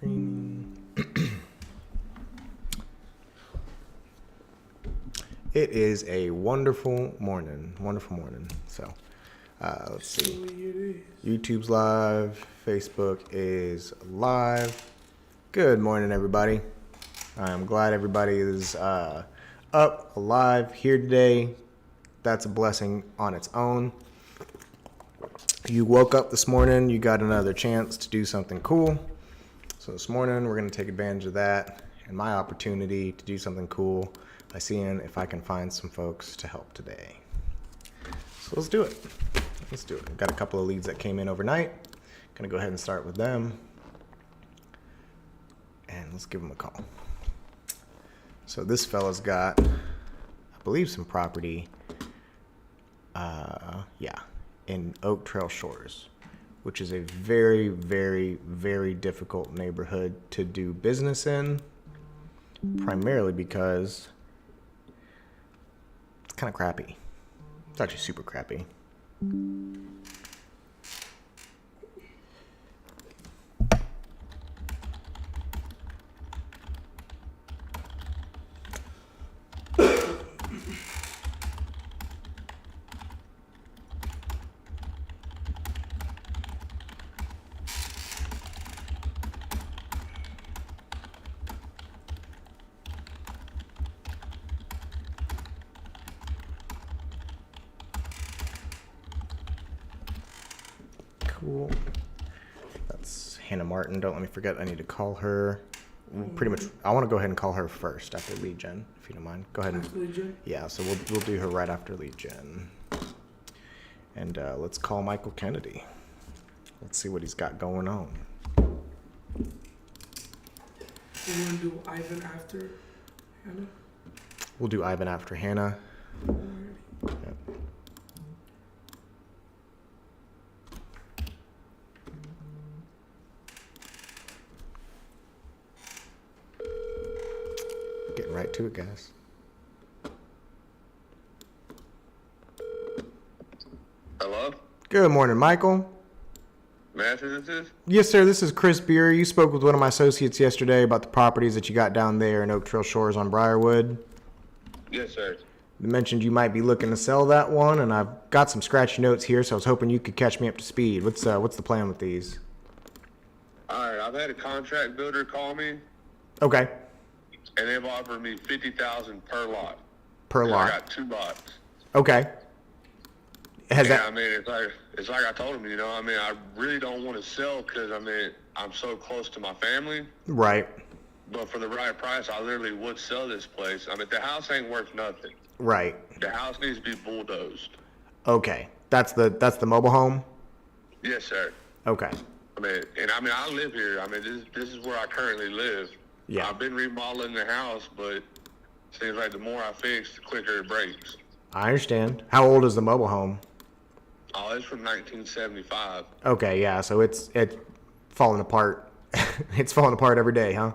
Screening. It is a wonderful morning. So, let's see. YouTube's live. Facebook is live. Good morning, everybody. I'm glad everybody is up, alive, here today. That's a blessing on its own. You woke up this morning, you got another chance to do something cool. So this morning, we're going to take advantage of that and my opportunity to do something cool by seeing if I can find some folks to help today. So let's do it. We've got a couple of leads that came in overnight. Going to go ahead and start with them. And let's give them a call. So this fella's got, I believe, some property. In Oak Trail Shores, which is a very, very, very difficult neighborhood to do business in, primarily because it's kind of crappy. It's actually super crappy. Cool. That's Hannah Martin. Don't let me forget. I need to call her. Pretty much, I want to go ahead and call her first after lead gen, if you don't mind. Go ahead. After lead gen? Yeah, so we'll do her right after lead gen. And let's call Michael Kennedy. Let's see what he's got going on. You want to do Ivan after Hannah? We'll do Ivan after Hannah. Yep. Getting right to it, guys. Hello? Good morning, Michael. May I ask who this is? Yes, sir. This is Chris Beer. You spoke with one of my associates yesterday about the properties that you got down there in Oak Trail Shores on Briarwood. Yes, sir. You mentioned you might be looking to sell that one, and I've got some scratchy notes here, so I was hoping you could catch me up to speed. What's the plan with these? All right, I've had a contract builder call me, Okay. and they've offered me $50,000 per lot. Per And lot. I got 2 lots. Okay. Has Yeah, that? I mean, it's like I told them, I mean, I really don't want to sell because, I mean, I'm so close to my family. Right. But for the right price, I literally would sell this place. I mean, the house ain't worth nothing. Right. The house needs to be bulldozed. Okay. That's the mobile home? Yes, sir. Okay. I live here. I mean, this is where I currently live. Yeah. I've been remodeling the house, but it seems like the more I fix, the quicker it breaks. I understand. How old is the mobile home? Oh, it's from 1975. Okay, yeah, so it's falling apart. It's falling apart every day, huh?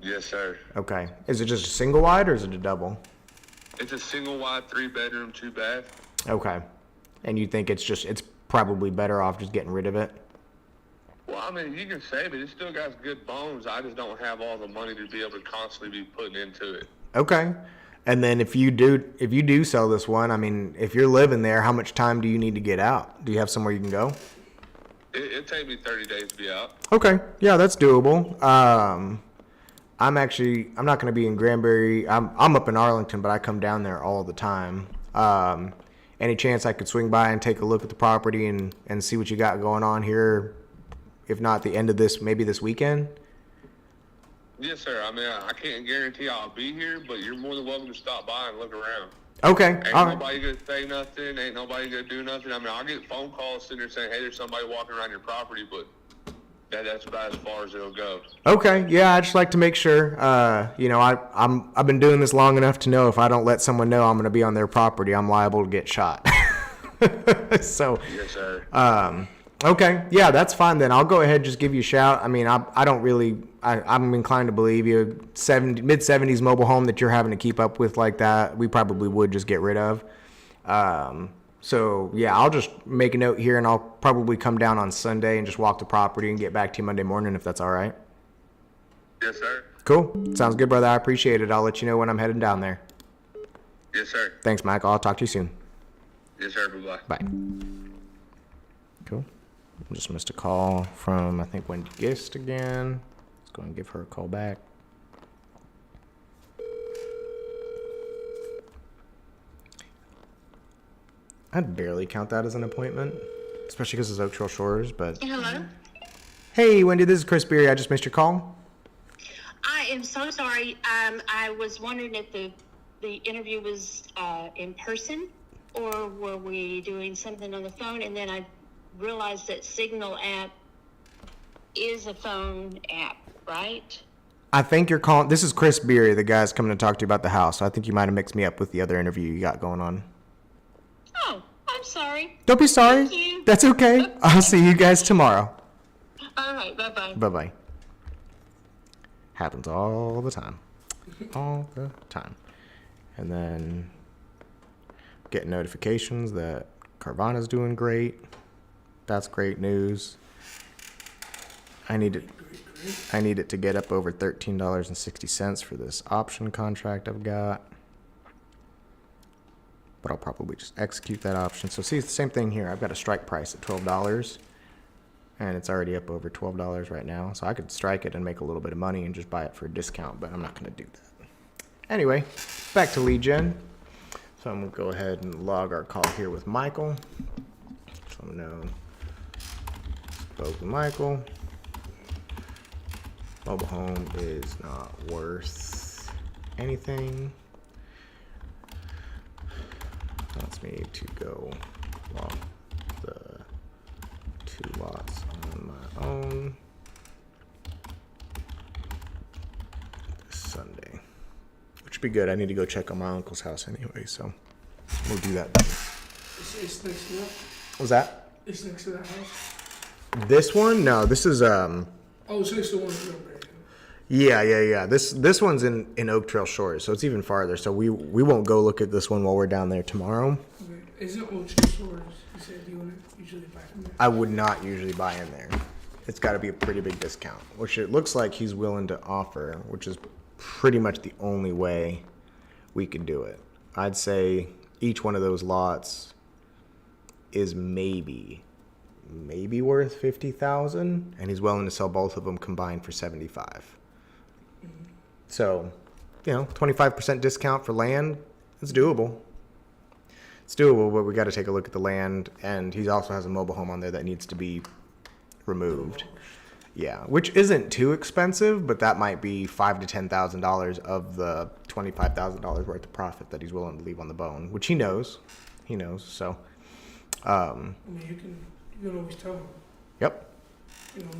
Yes, sir. Okay. Is it just a single wide or is it a double? It's a single wide, 3-bedroom, 2-bath. Okay. And you think it's probably better off just getting rid of it? Well, I mean, you can save it. It still got good bones. I just don't have all the money to be able to constantly be putting into it. Okay. And then if you do sell this one, I mean, if you're living there, how much time do you need to get out? Do you have somewhere you can go? It'd take me 30 days to be out. Okay. Yeah, that's doable. I'm not going to be in Granbury. I'm up in Arlington, but I come down there all the time. Any chance I could swing by and take a look at the property and see what you got going on here? If not the end of maybe this weekend? Yes, sir. I mean, I can't guarantee I'll be here, but you're more than welcome to stop by and look around. Okay. Ain't All right. nobody gonna say nothing. Ain't nobody gonna do nothing. I mean, I'll get phone calls sitting there saying, hey, there's somebody walking around your property, but that's about as far as it'll go. Okay. Yeah, I just like to make sure. I've been doing this long enough to know if I don't let someone know I'm going to be on their property, I'm liable to get shot. So. Yes, sir. Okay. Yeah, that's fine then. I'll go ahead and just give you a shout. I mean, I don't really, I'm inclined to believe you. Mid-70s mobile home that you're having to keep up with like that, we probably would just get rid of. So, yeah, I'll just make a note here, and I'll probably come down on Sunday and just walk the property and get back to you Monday morning if that's all right. Yes, sir. Cool. Sounds good, brother. I appreciate it. I'll let you know when I'm heading down there. Yes, sir. Thanks, Michael. I'll talk to you soon. Yes, sir. Bye-bye. Bye. Cool. Just missed a call from, I think, Wendy Gist again. Let's go and give her a call back. I'd barely count that as an appointment, especially because it's Oak Trail Shores, but... Hello. Hey, Wendy, this is Chris Beery. I just missed your call. I am so sorry. I was wondering if the interview was in person or were we doing something on the phone? And then I realized that Signal app is a phone app, right? I think you're calling... This is Chris Beery, the guy's coming to talk to you about the house. So I think you might have mixed me up with the other interview you got going on. Oh, I'm sorry. Don't be sorry. Thank you. That's okay. I'll see you guys tomorrow. All right, bye-bye. Bye-bye. Happens all the time. All the time. And then getting notifications that Carvana's doing great. That's great news. I need it to get up over $13.60 for this option contract I've got. But I'll probably just execute that option. So see, it's the same thing here. I've got a strike price at $12. And it's already up over $12 right now. So I could strike it and make a little bit of money and just buy it for a discount, but I'm not going to do that. Anyway, back to lead gen. So I'm going to go ahead and log our call here with Michael. So I'm going to spoke with Michael. Mobile home is not worth anything. Wants me to go log the 2 lots on my own this Sunday, which would be good. I need to go check on my uncle's house anyway, so we'll do that. It's next to that. What's that? It's next to that house. This one? No, this is Oh, it's next to one in Granbury. yeah. This one's in Oak Trail Shores, so it's even farther. So we won't go look at this one while we're down there tomorrow. Okay. Isn't Oak Trail Shores? You said you wouldn't usually buy from there. I would not usually buy in there. It's got to be a pretty big discount, which it looks like he's willing to offer, which is pretty much the only way we could do it. I'd say each one of those lots is maybe worth 50,000, and he's willing to sell both of them combined for 75. So, 25% discount for land, it's doable. It's doable, but we got to take a look at the land, and he also has a mobile home on there that needs to be removed. Yeah, which isn't too expensive, but that might be $5,000 to $10,000 of the $25,000 worth of profit that he's willing to leave on the bone, which he knows. So, I mean, you can always tell him. Yep,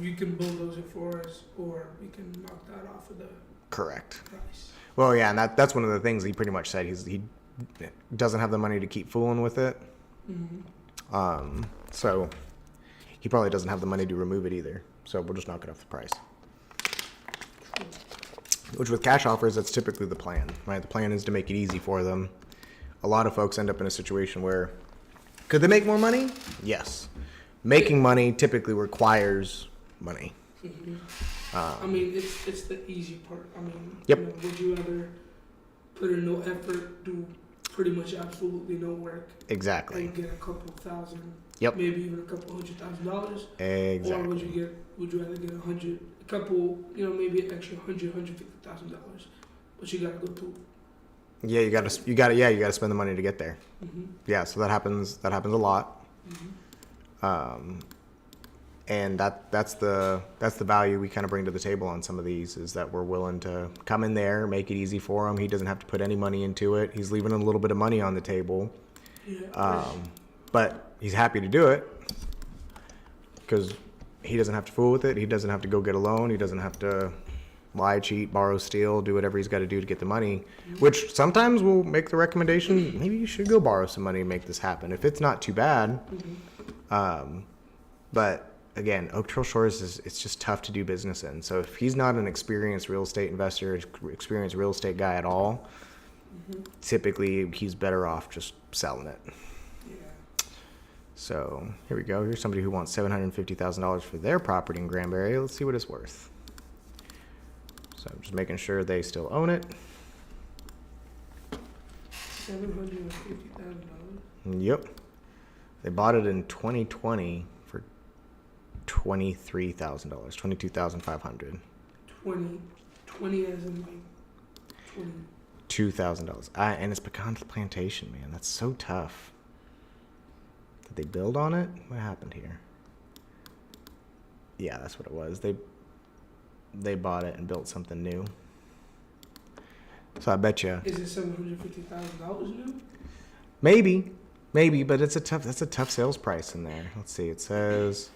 You can bulldoze it for us, or we can knock that off of the correct. price. Well, yeah, and that's one of the things he pretty much said. He doesn't have the money to keep fooling with it. Mm-hmm. So he probably doesn't have the money to remove it either. So we'll just knock it off the price. Which with cash offers, that's typically the plan, right? The plan is to make it easy for them. A lot of folks end up in a situation where, could they make more money? Yes. Making money typically requires money. Mm-hmm. I mean, it's the easy part. I mean, Yep. Would you rather put in no effort, do pretty much absolutely no work, Exactly. and get a couple thousand, Yep. maybe even a couple $100,000, Exactly. or would you rather get a couple, maybe an extra $150,000, but you gotta go through. Yeah, you gotta spend the money to get there. Mm-hmm. Yeah, so that happens a lot. Mm-hmm. And that's the value we kind of bring to the table on some of these, is that we're willing to come in there, make it easy for him. He doesn't have to put any money into it. He's leaving a little bit of money on the table, Yeah. but he's happy to do it because he doesn't have to fool with it. He doesn't have to go get a loan. He doesn't have to lie, cheat, borrow, steal, do whatever he's got to do to get the money, which sometimes we'll make the recommendation, maybe you should go borrow some money and make this happen if it's not too bad. But again, Oak Trail Shores it's just tough to do business in. So if he's not an experienced real estate investor, experienced real estate guy at all, typically he's better off just selling it. Yeah. So here we go. Here's somebody who wants $750,000 for their property in Granbury. Let's see what it's worth. So I'm just making sure they still own it. $750,000. Yep. They bought it in 2020 for $23,000, $22,500. 20 as in like 20. $2,000. And it's pecan plantation, man. That's so tough. Did they build on it? What happened here? Yeah, that's what it was. They bought it and built something new. So I bet you Is it $750,000 new? maybe, but that's a tough sales price in there. Let's see. It says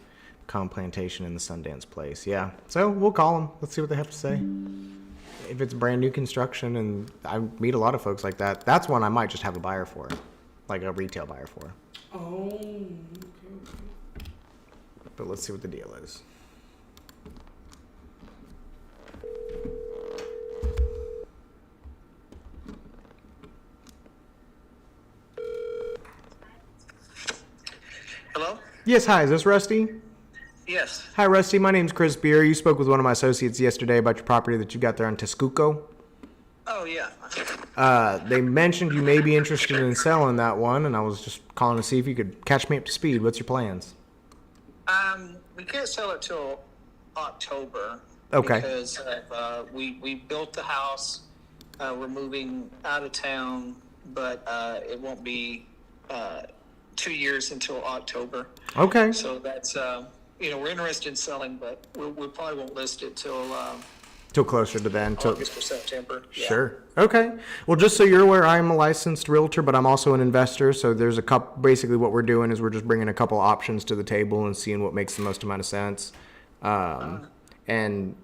pecan plantation in the Sundance Place. Yeah. So we'll call them. Let's see what they have to say. If it's brand new construction, and I meet a lot of folks like that, that's one I might just have a buyer for, like a retail buyer for. Oh, okay. But let's see what the deal is. Hello? Yes, hi, is this Rusty? Yes. Hi, Rusty. My name's Chris Beer. You spoke with one of my associates yesterday about your property that you got there on Texcoco. Oh, yeah. They mentioned you may be interested in selling that one, and I was just calling to see if you could catch me up to speed. What's your plans? We can't sell it till October. Okay. Because we built the house. We're moving out of town, but it won't be 2 years until October. Okay. So that's, we're interested in selling, but we probably won't list it till Till closer to then. August or September. Yeah. Sure. Okay. Well, just so you're aware, I'm a licensed realtor, but I'm also an investor. So there's a couple. Basically, what we're doing is we're just bringing a couple options to the table and seeing what makes the most amount of sense. And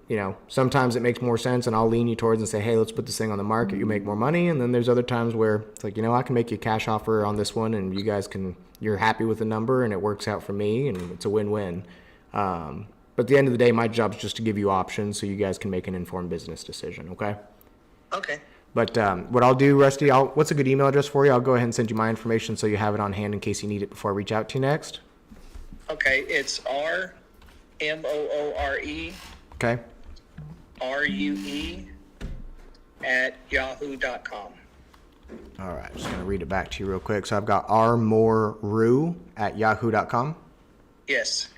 sometimes it makes more sense, and I'll lean you towards and say, hey, let's put this thing on the market. You make more money. And then there's other times where it's like, I can make you a cash offer on this one, and you're happy with the number, and it works out for me, and it's a win-win. But at the end of the day, my job is just to give you options so you guys can make an informed business decision, okay? Okay. But what I'll do, Rusty, what's a good email address for you? I'll go ahead and send you my information so you have it on hand in case you need it before I reach out to you next. Okay. It's RMOORE Okay? RUE@yahoo.com. All right, just going to read it back to you real quick. So I've got rmoreru@yahoo.com. Yes.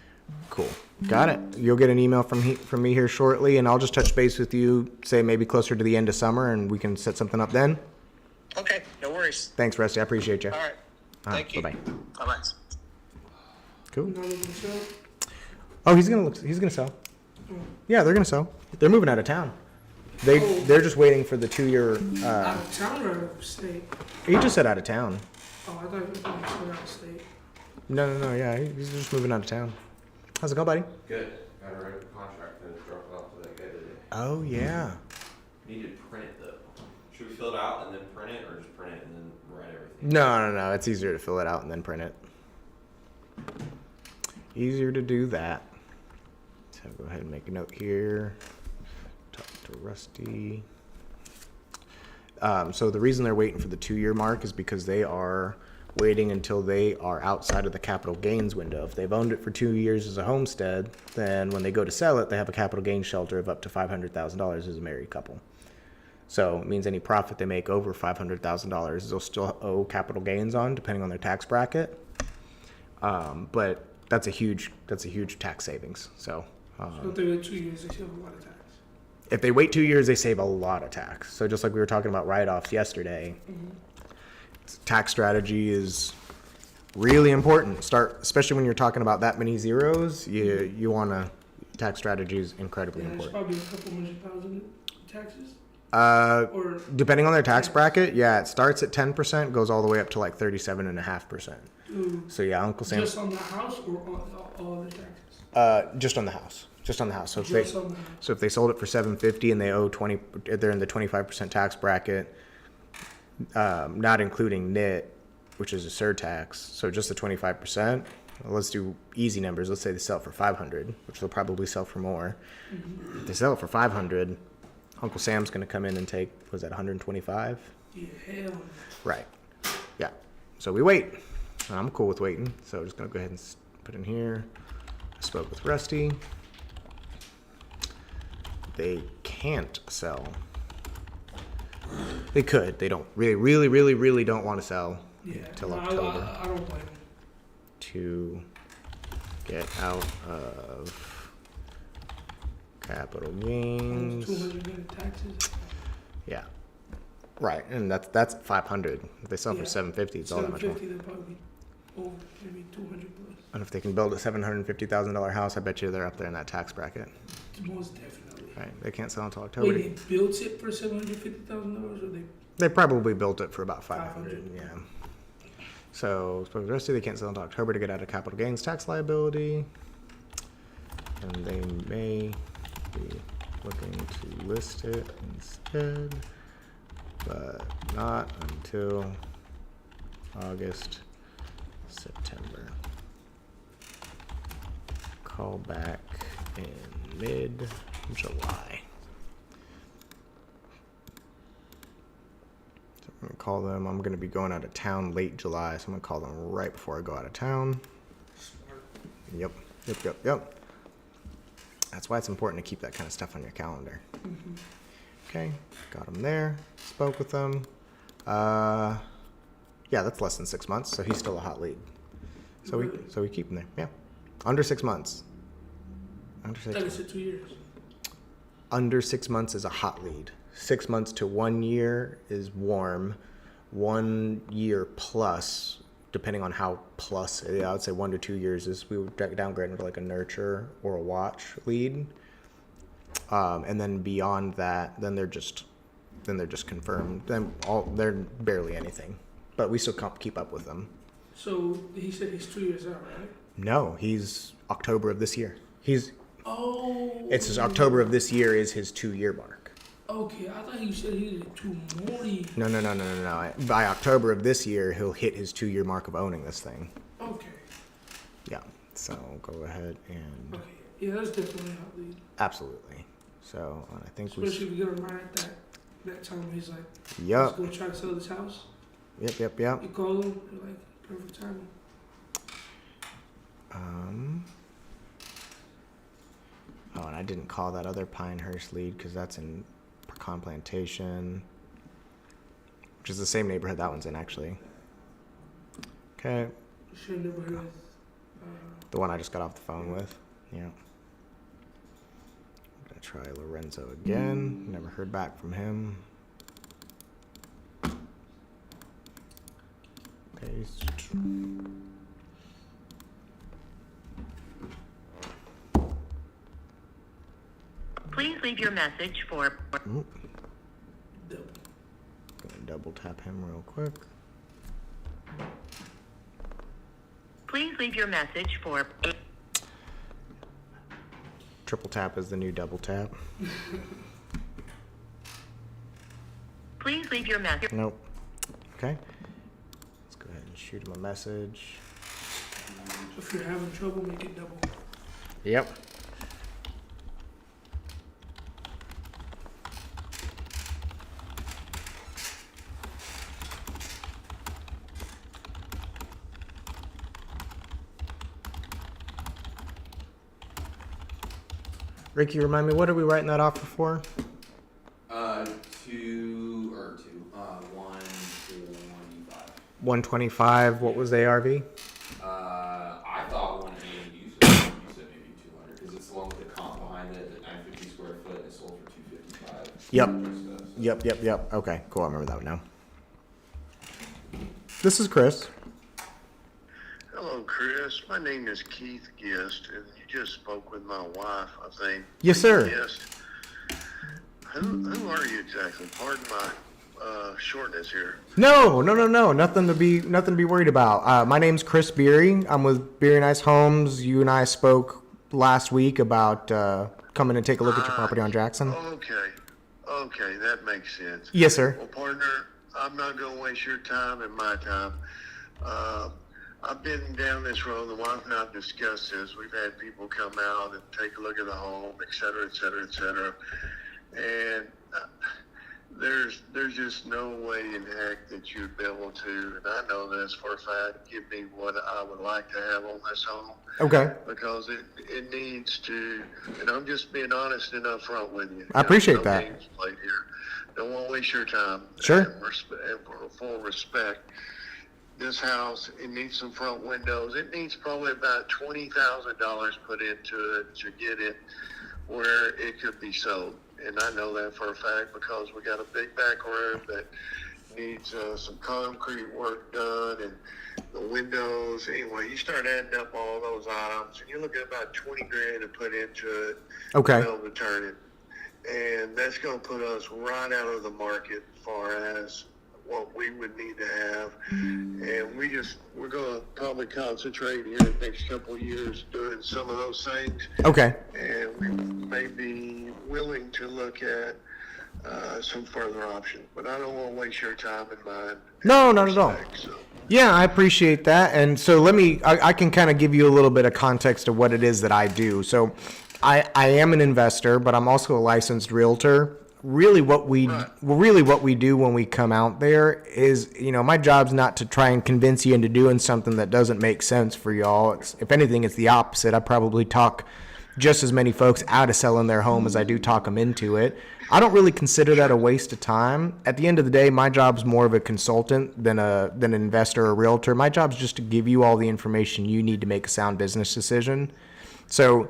Cool. Got it. You'll get an email from me here shortly, and I'll just touch base with you, say maybe closer to the end of summer, and we can set something up then. Okay. No worries. Thanks, Rusty. I appreciate you. All right. Thank you. Bye-bye. Bye-bye. Cool. Not looking to sell? Oh, he's gonna sell. Yeah, they're gonna sell. They're moving out of town. They're just waiting for the 2-year. Out of town or out of state? He just said out of town. Oh, I thought you said out of state. No. Yeah, he's just moving out of town. How's it going, buddy? Good. Got to write the contract and drop it off to that guy today. Oh yeah. Need to print it though. Should we fill it out and then print it, or just print it and then write everything? No. It's easier to fill it out and then print it. Easier to do that. So go ahead and make a note here. Talk to Rusty. So the reason they're waiting for the 2-year mark is because they are waiting until they are outside of the capital gains window. If they've owned it for 2 years as a homestead, then when they go to sell it, they have a capital gains shelter of up to $500,000 as a married couple. So it means any profit they make over $500,000, they'll still owe capital gains on, depending on their tax bracket. But that's a huge tax savings. So So if they wait 2 years, they still have a lot of tax. if they wait 2 years, they save a lot of tax. So just like we were talking about write-offs yesterday, tax strategy is really important. Especially when you're talking about that many zeros, you want to, tax strategy is incredibly Yeah, it's important. probably a couple $100,000 in taxes. Or Depending on their tax bracket, yeah, it starts at 10%, goes all the way up to like 37.5%. So yeah, Uncle Sam, just on the house or on all the taxes? just on the house. So if Just on the house. so if they sold it for $750 and they owe 20, they're in the 25% tax bracket, not including NIT, which is a surtax. So just the 25%. Let's do easy numbers. Let's say they sell it for $500, which they'll probably sell for more. If they sell it for $500, Uncle Sam's going to come in and take, was that $125? Yeah, hell. Right. Yeah. So we wait. I'm cool with waiting. So I'm just going to go ahead and put in here. I spoke with Rusty. they can't sell. They could. They don't really don't want to sell Yeah. until No, October I don't blame him. to get out of capital gains. 200 in taxes. Yeah. Right, and that's 500. If they sell for Yeah. 750, it's all that much more. 750, they'll probably be over maybe 200 plus. And if they can build a $750,000 house, I bet you they're up there in that tax bracket. Most definitely. Right, they can't sell until October. Wait, they built it for $750,000, or they? They probably built it for about 500. 500. Yeah. So suppose the rest of they can't sell until October to get out of capital gains tax liability, and they may be looking to list it instead, but not until August, September. Call back in mid-July. So I'm gonna call them. I'm gonna be going out of town late July, so I'm gonna call them right before I go out of town. Yep. That's why it's important to keep that kind of stuff on your calendar. Okay, got them there. Spoke with them. Yeah, that's less than 6 months, so he's still a hot lead. So Really? we keep him there. Yeah, under 6 months. Under I six. thought it said 2 years. Under 6 months is a hot lead. 6 months to 1 year is warm. 1 year plus, depending on how plus, I would say 1 to 2 years is we would downgrade into like a nurture or a watch lead. And then beyond that, then they're just confirmed. Then they're barely anything, but we still keep up with them. So he said he's 2 years out, right? No, he's October of this year. Oh. It's his October of this year is his 2 year mark. Okay, I thought he said he needed 2 more years. No. By October of this year, he'll hit his 2 year mark of owning this thing. Okay. Yeah. So go ahead and Okay. Yeah, that's definitely a hot lead. absolutely. So and I think Especially if we get him right at that time when he's like, Yep. let's go try to sell this house. Yep. You call him, you're like, perfect timing. Oh, and I didn't call that other Pinehurst lead because that's in Pecan Plantation, which is the same neighborhood that one's in actually. Okay, Sure neighborhood. the one I just got off the phone with. Yeah. I'm gonna try Lorenzo again. Never heard back from him. Paste. Please leave your message for Oop. Gonna double tap him real quick. please leave your message for Triple tap is the new double tap. please leave your message. Nope. Okay. Let's go ahead and shoot him a message. If you're having trouble, make it double. Yep. Ricky, remind me, what are we writing that offer for? 125. 125. What was the ARV? I thought 180. You said maybe 200 because it's the one with the comp behind it, the 950 square foot, and it sold for 255. Yep. Yep. Okay, cool. I remember that one now. This is Chris. Hello, Chris. My name is Keith Gist, and you just spoke with my wife, I think. Yes, sir. Gist. Who are you exactly? Pardon my shortness here. No. Nothing to be worried about. My name's Chris Beery. I'm with Beery Nice Homes. You and I spoke last week about coming and take a look at your property on Jackson. Okay, that makes sense. Yes, sir. Well, partner, I'm not going to waste your time and my time. I've been down this road. The wife and I have discussed this. We've had people come out and take a look at the home, et cetera, et cetera, et cetera. And there's just no way in heck that you'd be able to, and I know this for a fact, give me what I would like to have on this home. Okay. Because it needs to, and I'm just being honest and upfront with you. I appreciate No that. games played here. Don't want to waste your time. Sure. And for full respect, this house, it needs some front windows. It needs probably about $20,000 put into it to get it where it could be sold. And I know that for a fact because we got a big back room that needs some concrete work done and the windows. Anyway, you start adding up all those items and you're looking at about 20 grand to put into it. Okay. To be able to turn it. And that's going to put us right out of the market as far as what we would need to have. And we're going to probably concentrate here in the next couple of years doing some of those things. Okay. And we may be willing to look at some further options. But I don't want to waste your time and mine. No, not at all. So. Yeah, I appreciate that. And so I can kind of give you a little bit of context of what it is that I do. So I am an investor, but I'm also a licensed realtor. Really what we do when we come out there is, my job's not to try and convince you into doing something that doesn't make sense for y'all. If anything, it's the opposite. I probably talk just as many folks out of selling their home as I do talk them into it. I don't really consider that a waste of time. At the end of the day, my job's more of a consultant than an investor or realtor. My job's just to give you all the information you need to make a sound business decision. So,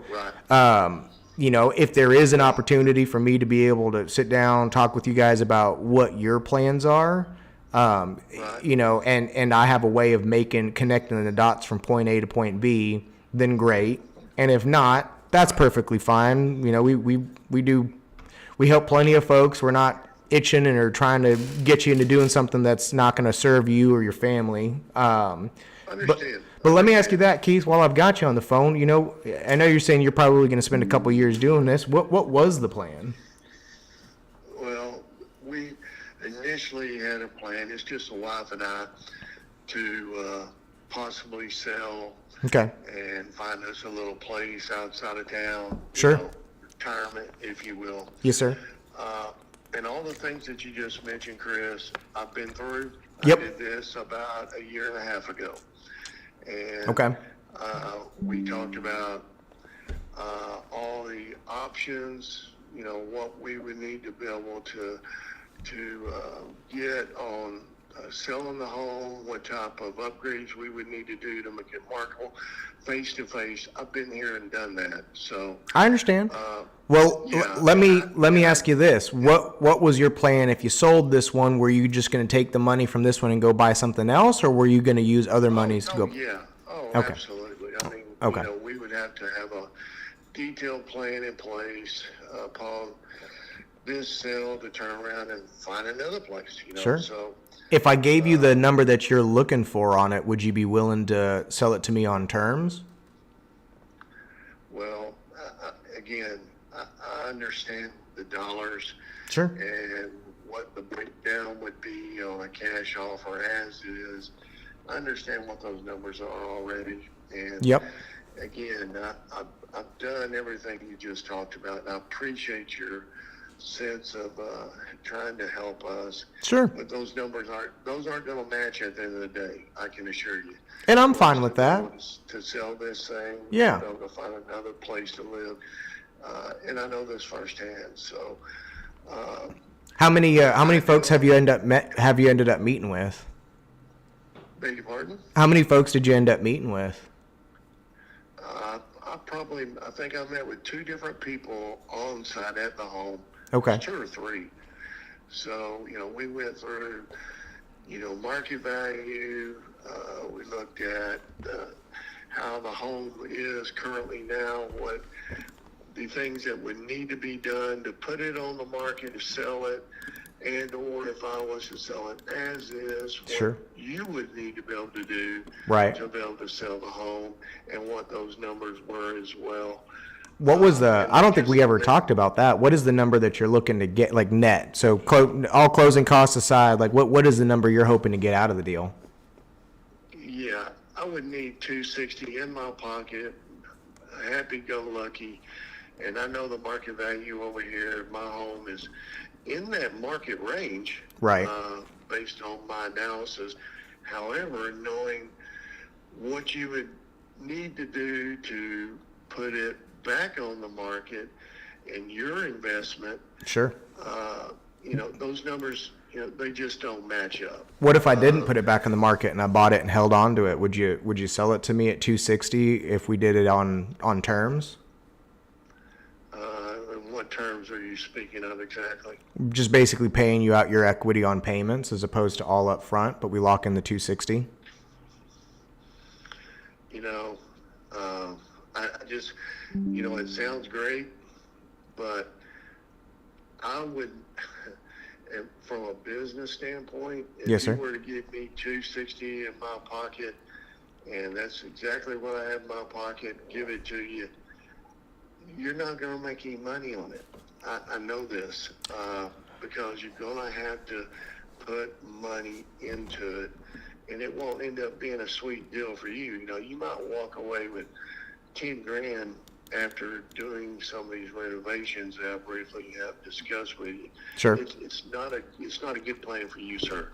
if there is an opportunity for me to be able to sit down, talk with you guys about what your plans are, and I have a way of connecting the dots from point A to point B, then great. And if not, that's perfectly fine. We help plenty of folks. We're not itching and are trying to get you into doing something that's not going to serve you or your family. Understand. But let me ask you that, Keith, while I've got you on the phone. I know you're saying you're probably going to spend a couple years doing this. What was the plan? Well, we initially had a plan. It's just the wife and I to possibly sell. Okay. And find us a little place outside of town. Sure. Retirement, if you will. Yes, sir. And all the things that you just mentioned, Chris, I've been through. Yep. I did this about a year and a half ago. And Okay. We talked about all the options, what we would need to be able to get on selling the home, what type of upgrades we would need to do to make it marketable face to face. I've been here and done that. So I understand. yeah, let me ask you this. What was your plan if you sold this one? Were you just going to take the money from this one and go buy something else, or were you going to use other monies to go? Yeah. Oh, Okay. absolutely. I mean, Okay. we would have to have a detailed plan in place upon this sale to turn around and find another place, Sure. So If I gave you the number that you're looking for on it, would you be willing to sell it to me on terms? well, I understand the dollars Sure. and what the breakdown would be on a cash offer as is. I understand what those numbers are already. And Yep. again, I've done everything you just talked about, and I appreciate your sense of trying to help us. Sure. But those numbers aren't going to match at the end of the day. I can assure you. And I'm fine with that. To sell this thing, Yeah. to find another place to live, and I know this firsthand. So, How many folks have you ended up meeting with? beg your pardon? How many folks did you end up meeting with? I think I met with 2 different people on site at the home. Okay. 2 or 3. So, we went through, market value. We looked at how the home is currently now, what the things that would need to be done to put it on the market to sell it, and or if I was to sell it as is, what Sure. you would need to be able to do Right. to be able to sell the home, and what those numbers were as well. What was I don't think we ever talked about that. What is the number that you're looking to get, like net? So all closing costs aside, like what is the number you're hoping to get out of the deal? Yeah, I would need $260 in my pocket, happy-go-lucky, and I know the market value over here. My home is in that market range. Right. Based on my analysis. However, knowing what you would need to do to put it back on the market and your investment, Sure. those numbers, they just don't match up. What if I didn't put it back on the market and I bought it and held on to it? Would you sell it to me at 260 if we did it on terms? And what terms are you speaking of exactly? Just basically paying you out your equity on payments as opposed to all up front, but we lock in the 260. I just, it sounds great, but I would, and from a business standpoint, if Yes, sir. you were to give me 260 in my pocket, and that's exactly what I have in my pocket, give it to you, you're not going to make any money on it. I know this, because you're going to have to put money into it, and it won't end up being a sweet deal for you. You might walk away with 10 grand after doing some of these renovations that I briefly have discussed with you. Sure. It's not a good plan for you, sir.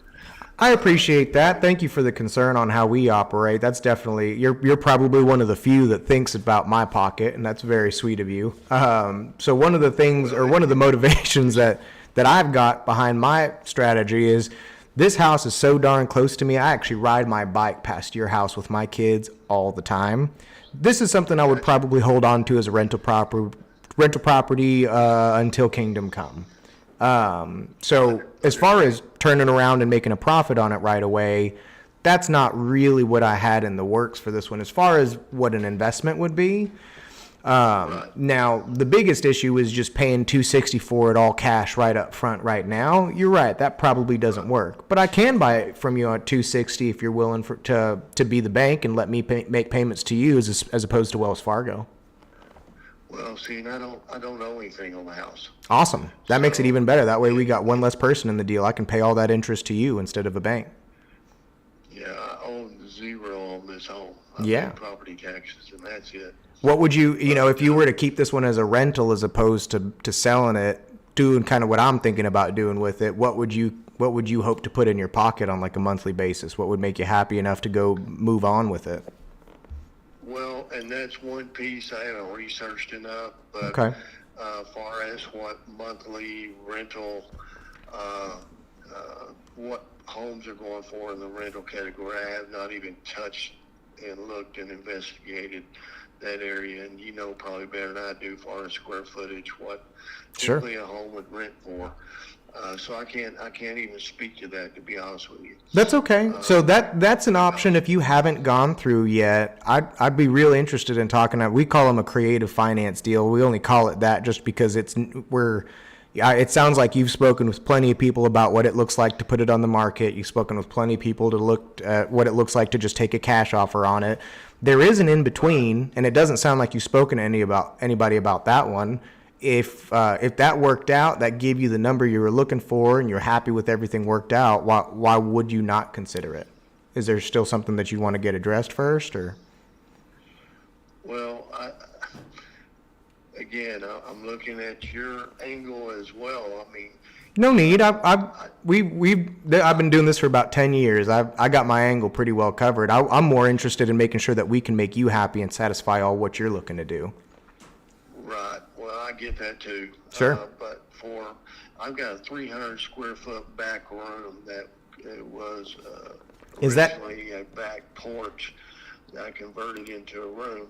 I appreciate that. Thank you for the concern on how we operate. That's definitely, you're probably one of the few that thinks about my pocket, and that's very sweet of you. So one of the things, or one of the motivations that I've got behind my strategy is this house is so darn close to me. I actually ride my bike past your house with my kids all the time. This is something I would probably hold on to as a rental property until Kingdom Come. So as far as turning around and making a profit on it right away, that's not really what I had in the works for this one. As far as what an investment would be, now the biggest issue is just paying $260 for it all cash right up front right now. You're right, that probably doesn't work. But I can buy it from you at $260 if you're willing to be the bank and let me make payments to you as opposed to Wells Fargo. Well, see, and I don't know anything on the house. Awesome. That makes it even better. That way we got one less person in the deal. I can pay all that interest to you instead of a bank. Yeah, I own 0 on this home. I Yeah. pay property taxes, and that's it. What would you, if you were to keep this one as a rental as opposed to selling it, doing kind of what I'm thinking about doing with it, what would you hope to put in your pocket on like a monthly basis? What would make you happy enough to go move on with it? Well, and that's one piece I haven't researched enough, but Okay. Far as what monthly rental, what homes are going for in the rental category, I have not even touched and looked and investigated that area, and probably better than I do as far as square footage, what Sure. typically a home would rent for. So I can't even speak to that, to be honest with you. That's okay. So that's an option if you haven't gone through yet. I'd be really interested in talking. We call them a creative finance deal. We only call it that just because it sounds like you've spoken with plenty of people about what it looks like to put it on the market. You've spoken with plenty of people to look at what it looks like to just take a cash offer on it. There is an in between, and it doesn't sound like you've spoken to anybody about that one. If that worked out, that gave you the number you were looking for, and you're happy with everything worked out, why would you not consider it? Is there still something that you want to get addressed first, or? Well, I'm looking at your angle as well. I mean, No need. I've been doing this for about 10 years. I got my angle pretty well covered. I'm more interested in making sure that we can make you happy and satisfy all what you're looking to do. right. Well, I get that too. Sure. But I've got a 300 square foot back room that it was Is that- originally a back porch that I converted into a room.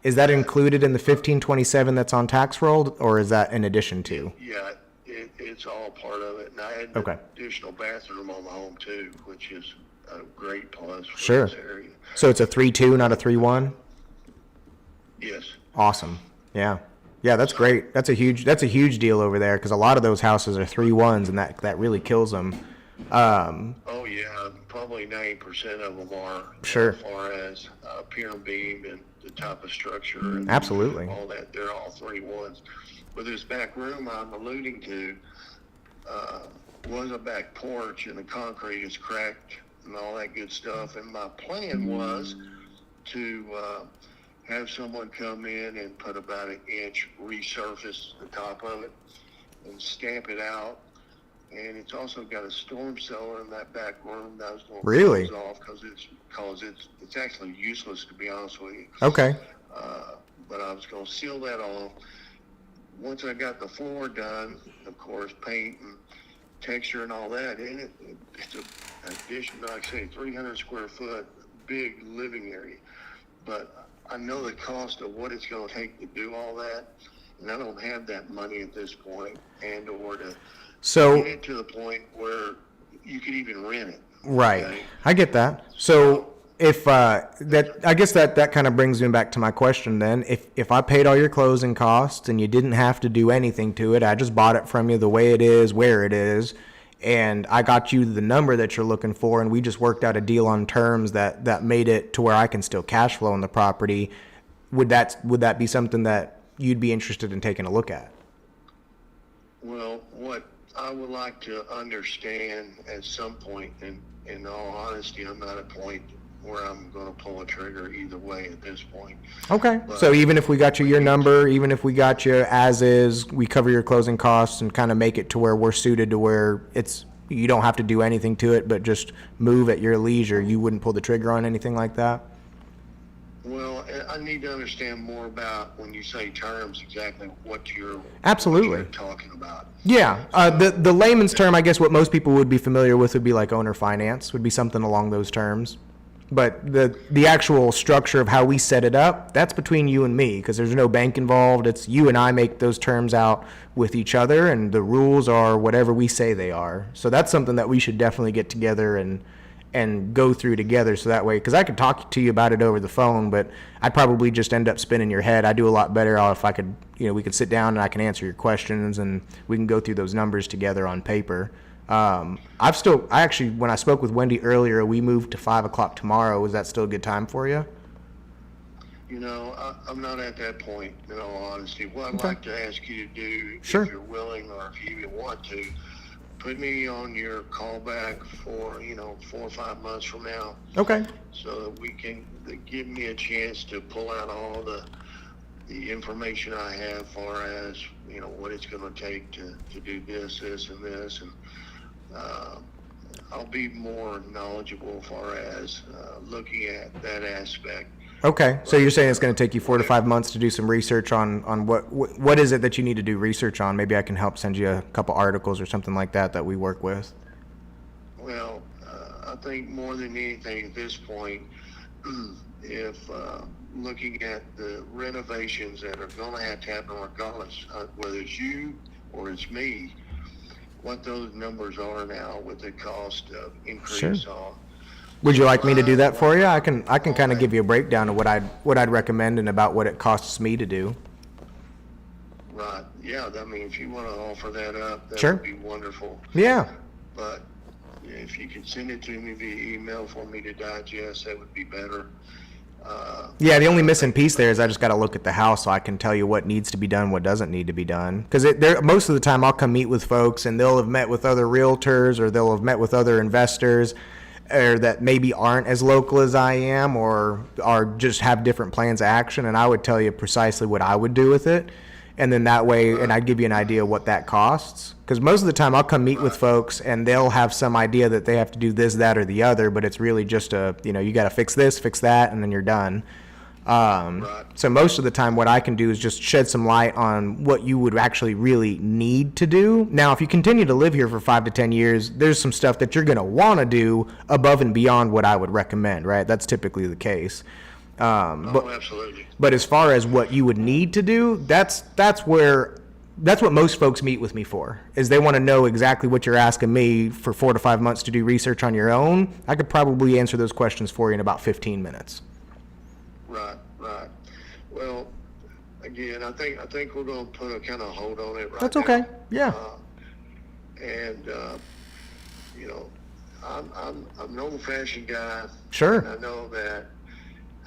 Is that included in the 1527 that's on tax roll, or is that in addition to? Yeah, it's all part of it. And I had Okay. an additional bathroom on the home too, which is a great plus for Sure. this area. So it's a 3-2, not a 3-1? Yes. Awesome. Yeah. Yeah, that's great. That's a huge deal over there because a lot of those houses are 3-1s, and that really kills them. Oh yeah, probably 90% of them are. Sure. As far as pier and beam and the type of structure. And Absolutely. all that, they're all 3-1s. But this back room I'm alluding to was a back porch, and the concrete is cracked and all that good stuff. And my plan was to have someone come in and put about an inch resurface the top of it and stamp it out. And it's also got a storm cellar in that back room that I was going to Really? close off because it's actually useless, to be honest with you. Okay. But I was going to seal that off. Once I got the floor done, of course, paint and texture and all that in it, it's an addition, like I say, 300 square foot, big living area. But I know the cost of what it's going to take to do all that, and I don't have that money at this point, and or to So, get it to the point where you could even rent it. right. Okay? I get that. So if that, I guess that kind of brings me back to my question then. If I paid all your closing costs and you didn't have to do anything to it, I just bought it from you the way it is, where it is, and I got you the number that you're looking for, and we just worked out a deal on terms that made it to where I can still cash flow on the property, would that be something that you'd be interested in taking a look at? Well, what I would like to understand at some point, and in all honesty, I'm not at a point where I'm going to pull a trigger either way at this point. Okay. So even if we got you your number, even if we got you as is, we cover your closing costs and kind of make it to where we're suited to where you don't have to do anything to it, but just move at your leisure. You wouldn't pull the trigger on anything like that? Well, I need to understand more about when you say terms, exactly what you're Absolutely. talking about. Yeah. The layman's term, I guess what most people would be familiar with would be like owner finance, would be something along those terms. But the actual structure of how we set it up, that's between you and me, because there's no bank involved. It's you and I make those terms out with each other, and the rules are whatever we say they are. So that's something that we should definitely get together and go through together, so that way, because I could talk to you about it over the phone, but I'd probably just end up spinning your head. I do a lot better if I could, we could sit down and I can answer your questions and we can go through those numbers together on paper. I actually, when I spoke with Wendy earlier, we moved to 5 o'clock tomorrow. Is that still a good time for you? I'm not at that point, in all honesty. What I'd like to ask you to do, Sure. if you're willing or if you even want to, put me on your callback for, 4 or 5 months from now, Okay. so that we can give me a chance to pull out all the information I have, far as what it's going to take to do this, and this, and I'll be more knowledgeable as far as looking at that aspect. Okay. So you're saying it's going to take you 4 to 5 months to do some research on what is it that you need to do research on? Maybe I can help send you a couple articles or something like that we work with. Well, I think more than anything at this point, if looking at the renovations that are going to happen regardless, whether it's you or it's me, what those numbers are now with the cost of increase on. Would you like me to do that for you? I can kind of give you a breakdown of what I'd recommend and about what it costs me to do. Right. Yeah. I mean, if you want to offer that up, that Sure. would be wonderful. Yeah. But if you could send it to me via email for me to digest, that would be better. Yeah, the only missing piece there is I just got to look at the house so I can tell you what needs to be done, what doesn't need to be done. Because most of the time I'll come meet with folks and they'll have met with other realtors or they'll have met with other investors or that maybe aren't as local as I am or are just have different plans of action, and I would tell you precisely what I would do with it. And then that way, and I'd give you an idea of what that costs. Because most of the time I'll come meet with folks and they'll have some idea that they have to do this, that, or the other, but it's really just you got to fix this, fix that, and then you're done. So most of the time what I can do is just shed some light on what you would actually really need to do. Now, if you continue to live here for 5 to 10 years, there's some stuff that you're going to want to do above and beyond what I would recommend, right? That's typically the case. Absolutely. But as far as what you would need to do, that's what most folks meet with me for, is they want to know exactly what you're asking me for 4 to 5 months to do research on your own. I could probably answer those questions for you in about 15 minutes. Right. Well, again, I think we're going to put a kind of hold on it right That's now. okay. Yeah. I'm an old-fashioned guy. Sure. And I know that,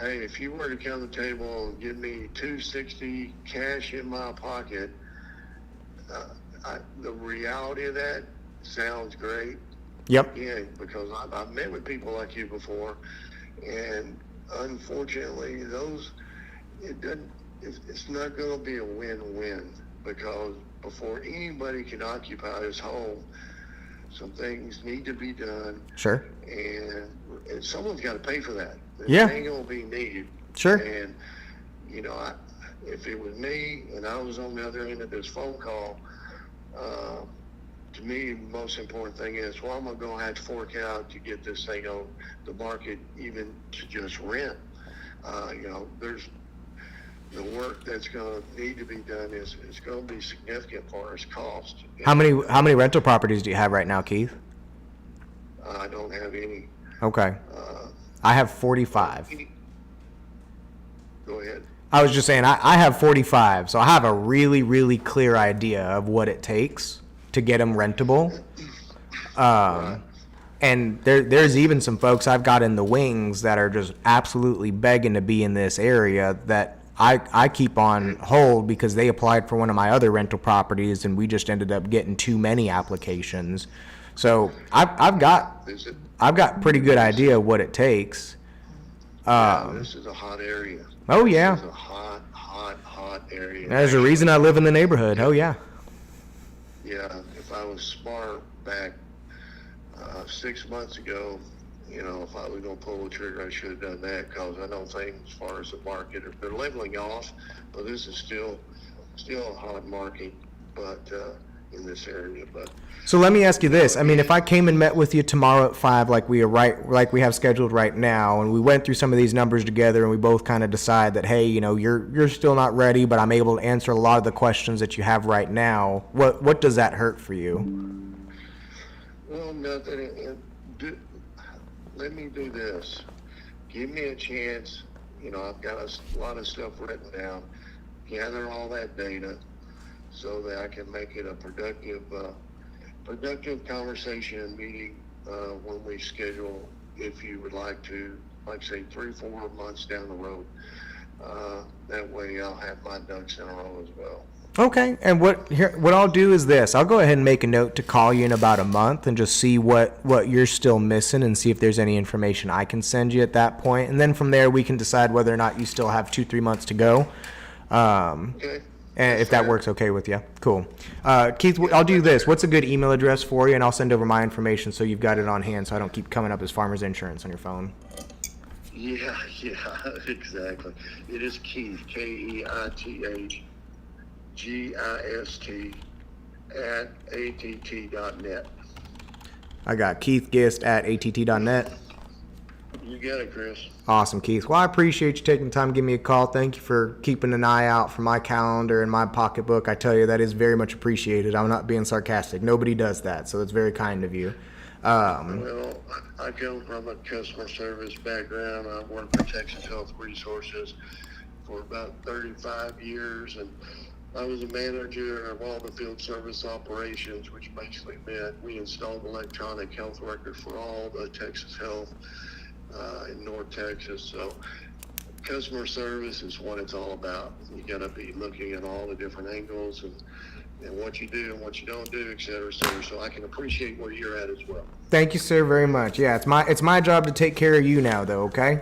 hey, if you were to come to the table and give me $260 cash in my pocket, the reality of that sounds great. Yep. Yeah, because I've met with people like you before, and unfortunately, it's not going to be a win-win, because before anybody can occupy this home, some things need to be done, Sure. and someone's got to pay for that. Yeah. It ain't gonna be needed. Sure. And you know, if it was me and I was on the other end of this phone call, to me, the most important thing is, well, I'm gonna have to fork out to get this thing on the market, even to just rent. You know, there's the work that's gonna need to be done is gonna be significant for its cost. How many rental properties do you have right now, Keith? I don't have any. Okay. I have 45. Go ahead. I was just saying, I have 45, so I have a really, really clear idea of what it takes to get them rentable. And there's even some folks I've got in the wings that are just absolutely begging to be in this area that I keep on hold because they applied for one of my other rental properties and we just ended up getting too many applications. So I've got pretty good idea what it takes. This is a hot area. Oh yeah. This is a hot area. There's a reason I live in the neighborhood. Oh yeah. Yeah, if I was smart back 6 months ago, you know, if I was going to pull the trigger, I should have done that, because I know things as far as the market, they're leveling off, but this is still a hot market, but in this area. But So let me ask you this. I mean, if I came and met with you tomorrow at 5 like we have scheduled right now, and we went through some of these numbers together and we both kind of decide that, hey, you know, you're still not ready, but I'm able to answer a lot of the questions that you have right now, what does that hurt for you? well, nothing. Let me do this. Give me a chance. You know, I've got a lot of stuff written down. Gather all that data so that I can make it a productive conversation and meeting when we schedule, if you would like to, like say 3-4 months down the road. That way I'll have my ducks in a row as well. Okay, and what I'll do is this. I'll go ahead and make a note to call you in about a month and just see what you're still missing and see if there's any information I can send you at that point. And then from there, we can decide whether or not you still have 2-3 months to go. Okay. And if that works okay with you. Cool. Keith, I'll do this. What's a good email address for you? And I'll send over my information so you've got it on hand so I don't keep coming up as Farmers Insurance on your phone. Yeah, exactly. It is Keith, KEITH. GIST at att.net. I got Keith Gist at att.net. You got it, Chris. Awesome, Keith. Well, I appreciate you taking the time to give me a call. Thank you for keeping an eye out for my calendar and my pocketbook. I tell you, that is very much appreciated. I'm not being sarcastic. Nobody does that, so it's very kind of you. Well, I come from a customer service background. I worked for Texas Health Resources for about 35 years, and I was a manager of all the field service operations, which basically meant we installed electronic health records for all the Texas Health in North Texas. So customer service is what it's all about. You got to be looking at all the different angles and what you do and what you don't do, et cetera, et cetera. So I can appreciate where you're at as well. Thank you, sir, very much. Yeah, it's my job to take care of you now, though, okay?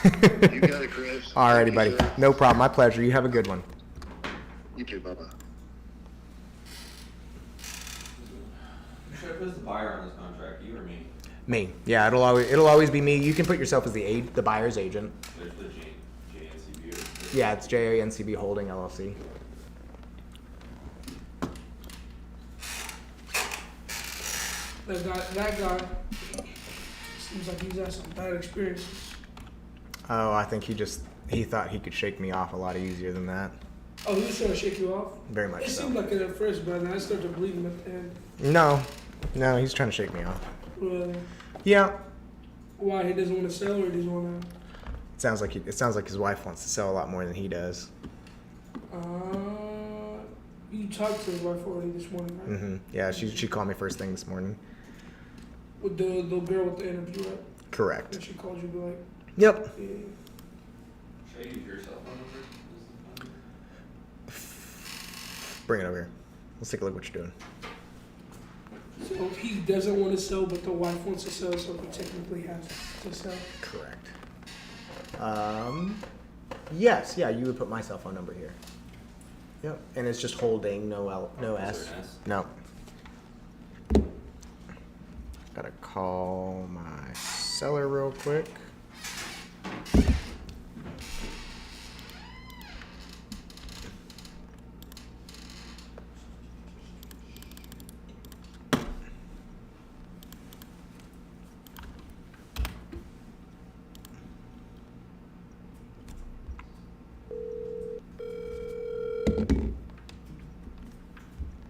You got it, Chris. All righty, Thank you, buddy. sir. No problem. My pleasure. You have a good one. You too. Bye-bye. Who should I put as the buyer on this contract, you or me? Me. Yeah, it'll always be me. You can put yourself as the buyer's agent. There's the JNCB. Yeah, it's JANCB Holding LLC. That guy seems like he's had some bad experiences. Oh, I think he thought he could shake me off a lot easier than that. Oh, he was trying to shake you off? Very much It so. seemed like it at first, but then I started to believe him at the end. No, he's trying to shake me off. Really? Yeah. Why, he doesn't want to sell, or he doesn't want to... It sounds like his wife wants to sell a lot more than he does. You talked to his wife already this morning, right? Mm-hmm. Yeah, she called me first thing this morning. With the girl with the interview, right? Correct. And she called you, be like, Yep. yeah. Should I use your cell phone number? Bring it over here. Let's take a look at what you're doing. So he doesn't want to sell, but the wife wants to sell, so he technically has to sell. Correct. Yes, yeah, you would put my cell phone number here. Yep. And it's just holding, no Is S. there an S? No. Gotta call my seller real quick.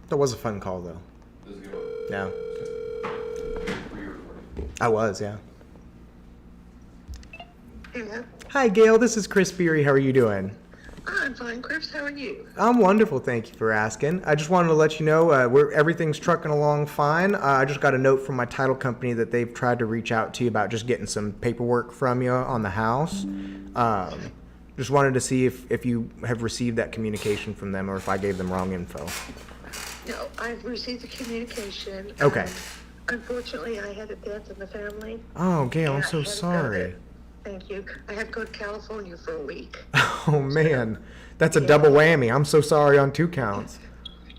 That was a fun call, though. This is a good one. Yeah, Were you recording? I was. Yeah. Hello. Hi, Gail. This is Chris Beery. How are you doing? I'm fine, Chris. How are you? I'm wonderful. Thank you for asking. I just wanted to let you know everything's trucking along fine. I just got a note from my title company that they've tried to reach out to you about just getting some paperwork from you on the house. Just wanted to see if you have received that communication from them or if I gave them wrong info. No, I've received the communication. Okay. Unfortunately, I had a death in the family. Oh, Gail, I'm and I so had to go sorry. to- Thank you. I had to go to California for a week. Oh, man. That's a double whammy. I'm so sorry on 2 counts.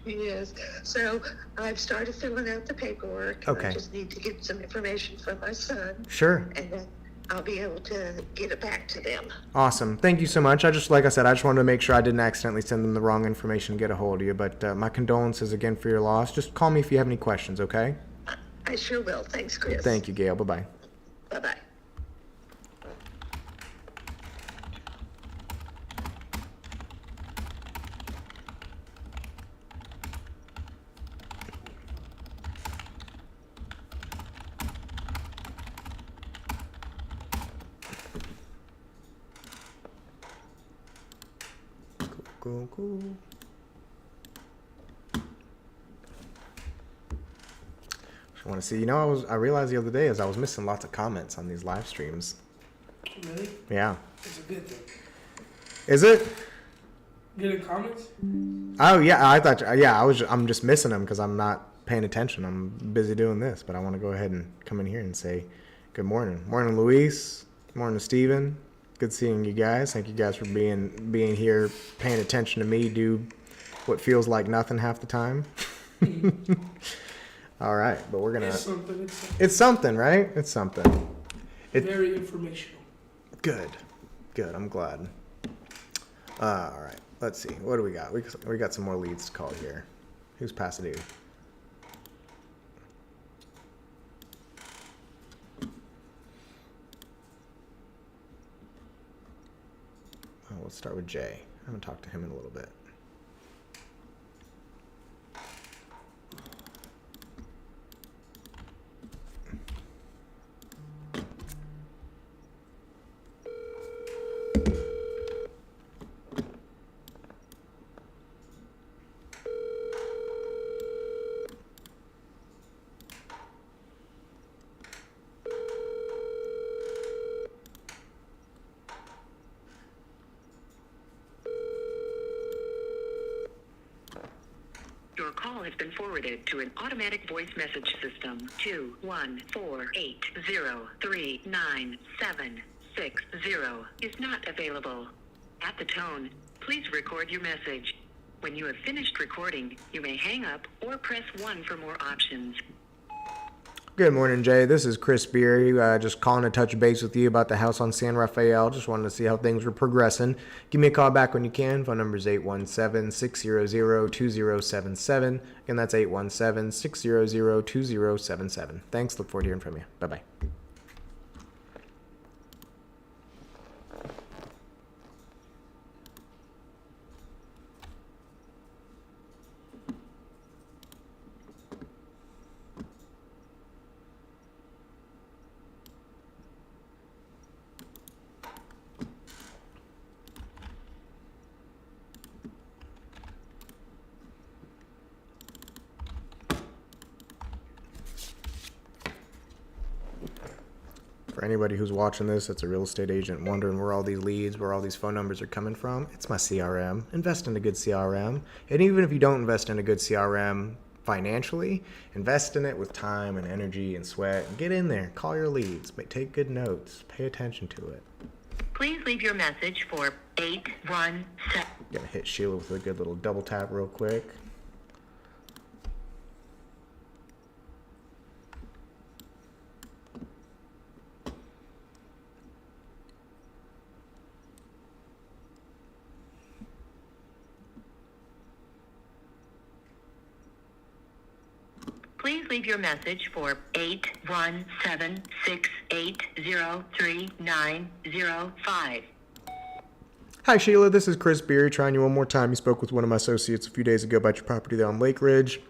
Yes. So I've started filling out the paperwork. Okay. I just need to get some information from my son, Sure. and then I'll be able to get it back to them. Awesome. Thank you so much. Like I said, I just wanted to make sure I didn't accidentally send them the wrong information and get a hold of you. But my condolences again for your loss. Just call me if you have any questions, okay? I sure will. Thanks, Chris. Thank you, Gail. Bye-bye. Bye-bye. Cool, cool. I want to see. I realized the other day I was missing lots of comments on these live streams. Really? Yeah. It's a good thing. Is it? Getting comments? Oh yeah. I thought. Yeah. I'm just missing them because I'm not paying attention. I'm busy doing this, but I want to go ahead and come in here and say good morning. Morning, Luis. Morning, Steven. Good seeing you guys. Thank you guys for being here, paying attention to me do what feels like nothing half the time. All right, but we're gonna. It's something. It's something, right? It's something. Very informational. Good. I'm glad. All right. Let's see. What do we got? We got some more leads to call here. Who's passing due? Oh, let's start with Jay. I haven't talked to him in a little bit. Your call has been forwarded to an automatic voice message system. 21480397760 is not available. At the tone, please record your message. When you have finished recording, you may hang up or press 1 for more options. Good morning, Jay. This is Chris Beery. Just calling to touch base with you about the house on San Rafael. Just wanted to see how things were progressing. Give me a call back when you can. Phone number is 817-600-2077. Again, that's 817-600-2077. Thanks. Look forward to hearing from you. Bye-bye. For anybody who's watching this, that's a real estate agent wondering where all these leads, where all these phone numbers are coming from, it's my CRM. Invest in a good CRM. And even if you don't invest in a good CRM financially, invest in it with time and energy and sweat. Get in there. Call your leads. Take good notes. Pay attention to it. Please leave your message for 817. Gonna hit Sheila with a good little double tap real quick. Please leave your message for 817-680-3905. Hi Sheila, this is Chris Beery trying you one more time. You spoke with one of my associates a few days ago about your property there on Lake Ridge.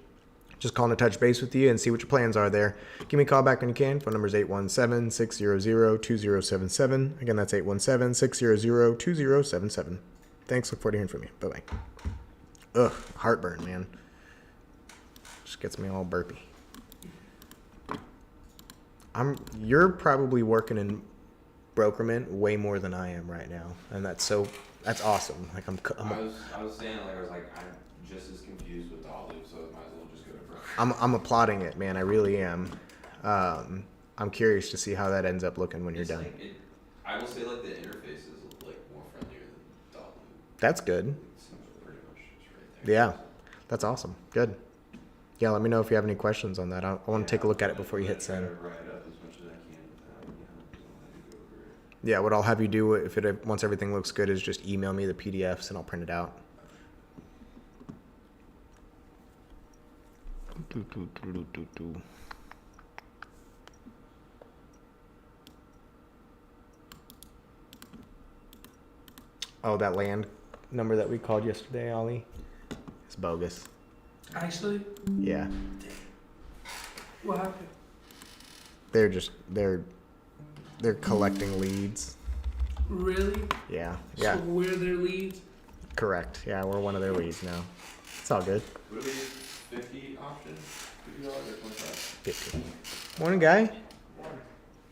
Just calling to touch base with you and see what your plans are there. Give me a call back when you can. Phone number is 817-600-2077. Again, that's 817-600-2077. Thanks. Look forward to hearing from you. Bye-bye. Ugh, heartburn, man. Just gets me all burpy. You're probably working in brokerment way more than I am right now, and that's awesome. Like I was saying, like, I'm just as confused with Dolly, so I might as well just go to broker. I'm applauding it, man. I really am. I'm curious to see how that ends up looking when you're done. I will say, like, the interface is like more friendlier than Dolly. That's good. It seems pretty much just right there. Yeah, that's awesome. Good. Yeah, let me know if you have any questions on that. I want to take a look at it before you hit send. Write up as much as I can without, because I'll have to go over it. Yeah, what I'll have you do once everything looks good is just email me the PDFs and I'll print it out. Oh, that land number that we called yesterday, Ollie? It's bogus. Actually, Yeah. what happened? They're collecting leads. Really? Yeah. So Yeah. we're their leads? Correct. Yeah, we're one of their leads now. It's all good. What are these 50 options? $50 or 25? 50. Morning, guy.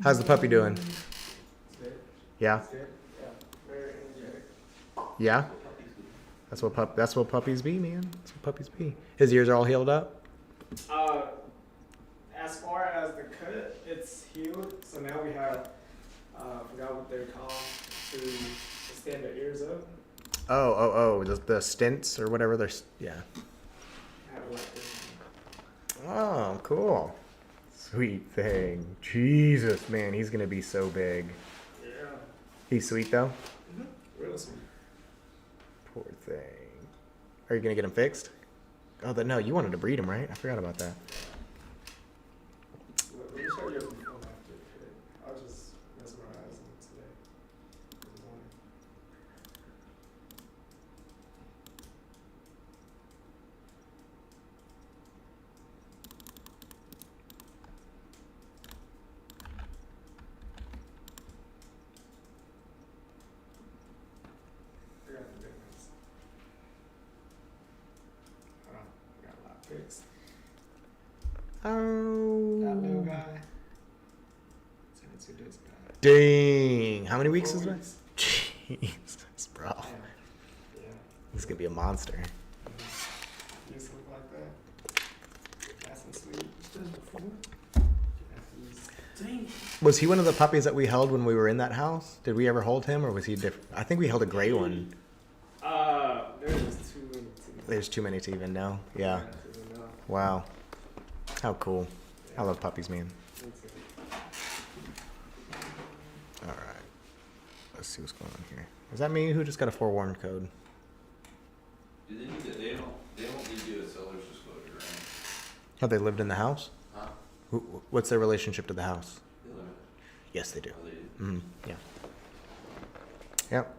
How's the puppy doing? Yeah. Yeah. That's what puppies be, man. That's what puppies be. His ears are all healed up. As far as the cut, it's healed. So now we have, forgot what they're called, to stand the ears up. Oh, the stints or whatever yeah. I have like this. Oh, cool. Sweet thing. Jesus, man, he's gonna be so big. Yeah. He's sweet though. Real sweet. Poor thing. Are you gonna get him fixed? Oh, no, you wanted to breed him, right? I forgot about that. Let me show you a before and after. I'll just mesmerize them today. This morning. I got the big ones. Hold on. I got a lot fixed. That little Oh. guy. Send it to this guy. Dang. How many weeks is 4 that? weeks. Jesus, bro. Yeah. Yeah. He's gonna be a monster. He used to look like that. Nice and sweet. This before? Yeah, he's- Dang. Was he one of the puppies that we held when we were in that house? Did we ever hold him, or was he different? I think we held a gray one. There's just too many to There's too many to even know. Yeah. Wow. How cool. I love puppies, man. All right. Let's see what's going on here. Is that me who just got a forewarned code? Do they need they don't need to do a seller's disclosure, right? Have they lived in the house? Huh? What's their relationship to the house? They live in Yes, they do. oh, they do. Yeah. Yep.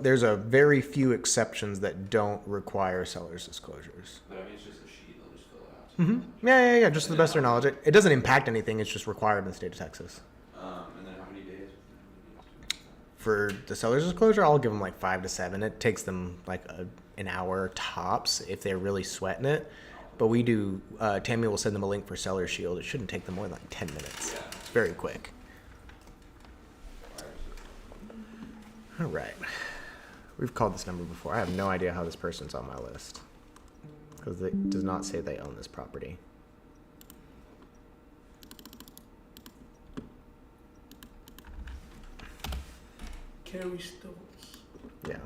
There's a very few exceptions that don't require seller's disclosures. But I mean, it's just a sheet they'll just fill out. Yeah. Just to the best of their knowledge. It doesn't impact anything. It's just required in the state of Texas. And then how many days? For the seller's disclosure, I'll give them like 5 to 7. It takes them like an hour tops if they're really sweating it. But we do, Tammy will send them a link for Seller Shield. It shouldn't take them more than like 10 minutes. Yeah. It's very quick. All right. We've called this number before. I have no idea how this person's on my list. Because it does not say they own this property. Carrie Stokes. Yeah,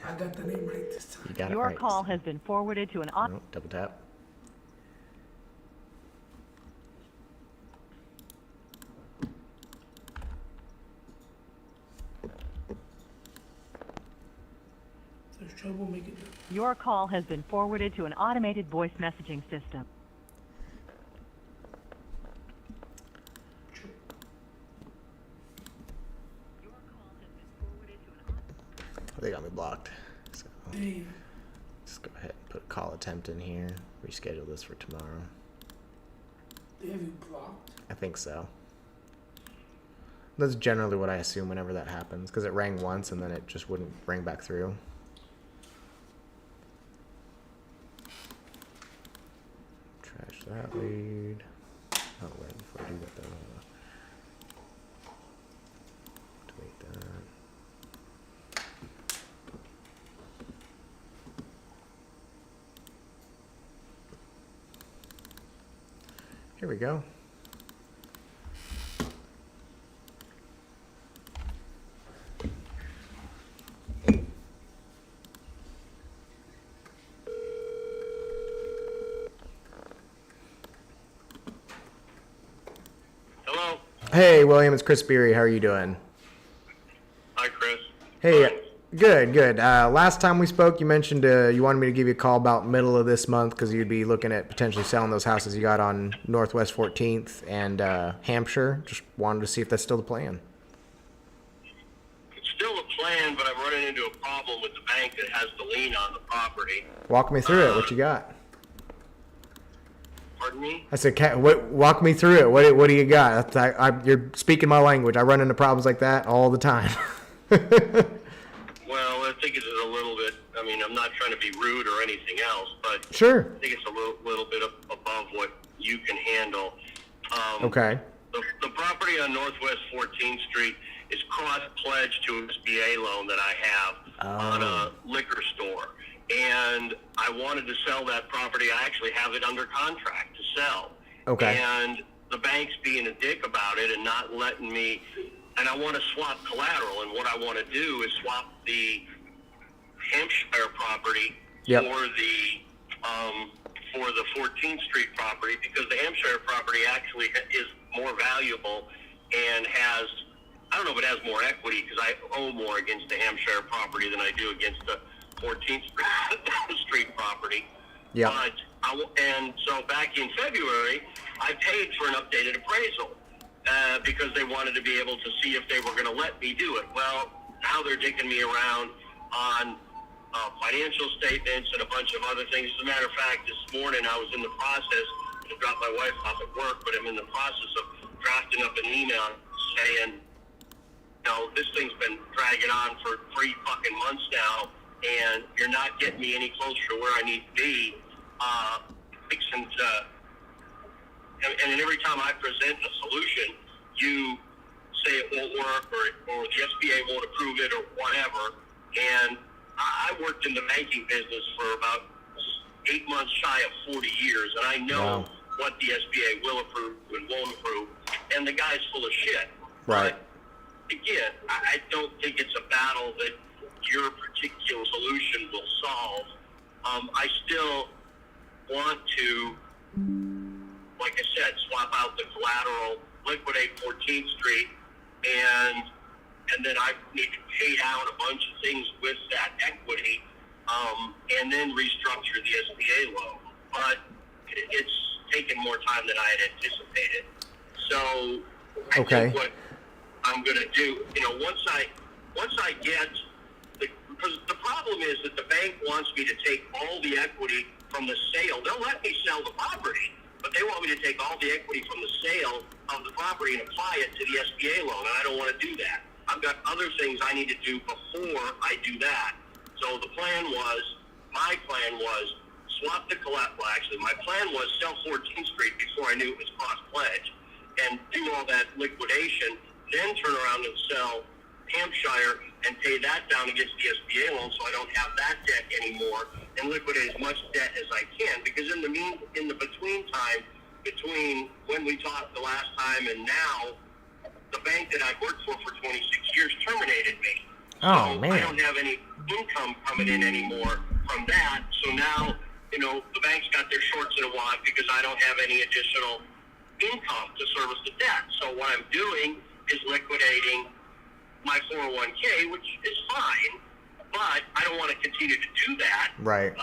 I got the name right this time. you got it Your right. call has been forwarded to an Oh, double tap. If there's trouble, make it up. Your call has been forwarded to an automated voice messaging system. They got me blocked. So Damn. just go ahead and put a call attempt in here. Reschedule this for tomorrow. They have you blocked? I think so. That's generally what I assume whenever that happens, because it rang once and then it just wouldn't ring back through. Trash that lead. Oh, wait, before I do that though. Delete that. Here we go. Hello. Hey, William, it's Chris Beery. How are you doing? Hi, Chris. Hey, good, good. Last time we spoke, you mentioned you wanted me to give you a call about middle of this month because you'd be looking at potentially selling those houses you got on Northwest 14th and Hampshire. Just wanted to see if that's still the plan. It's still a plan, but I'm running into a problem with the bank that has the lien on the property. Walk me through it. What you got? Pardon me? I said, walk me through it. What do you got? You're speaking my language. I run into problems like that all the time. Well, I think it's a little bit, I mean, I'm not trying to be rude or anything else, but Sure. I think it's a little bit above what you can handle. Okay. The property on Northwest 14th Street is cross-pledged to an SBA loan that I have on a liquor store. And I wanted to sell that property. I actually have it under contract to sell. Okay. And the bank's being a dick about it and not letting me, and I want to swap collateral. And what I want to do is swap the Hampshire property Yep. for the 14th Street property, because the Hampshire property actually is more valuable and has, I don't know if it has more equity because I owe more against the Hampshire property than I do against the 14th Street property. Yeah. And so back in February, I paid for an updated appraisal because they wanted to be able to see if they were going to let me do it. Well, now they're dicking me around on financial statements and a bunch of other things. As a matter of fact, this morning I was in the process, I dropped my wife off at work, but I'm in the process of drafting up an email saying, you know, this thing's been dragging on for 3 fucking months now, and you're not getting me any closer to where I need to be. And every time I present a solution, you say it won't work or the SBA won't approve it or whatever. And I worked in the banking business for about 8 months shy of 40 years, and I know what the SBA will approve and won't approve, and the guy's full of shit. Right. But again, I don't think it's a battle that your particular solution will solve. I still want to, like I said, swap out the collateral, liquidate 14th Street, and then I need to pay down a bunch of things with that equity, and then restructure the SBA loan. But it's taken more time than I had anticipated. So I think what I'm going to do, you know, once I get because the problem is that the bank wants me to take all the equity from the sale. They'll let me sell the property, but they want me to take all the equity from the sale of the property and apply it to the SBA loan, and I don't want to do that. I've got other things I need to do before I do that. So my plan was swap the collateral. Well, actually, my plan was sell 14th Street before I knew it was cross-pledged and do all that liquidation, then turn around and sell Hampshire and pay that down against the SBA loan so I don't have that debt anymore and liquidate as much debt as I can. Because in the between time, between when we talked the last time and now, the bank that I worked for 26 years terminated me. Oh, So man. I don't have any income coming in anymore from that. So now, you know, the bank's got their shorts in a wad because I don't have any additional income to service the debt. So what I'm doing is liquidating my 401k, which is fine, but I don't want to continue to do that. Right.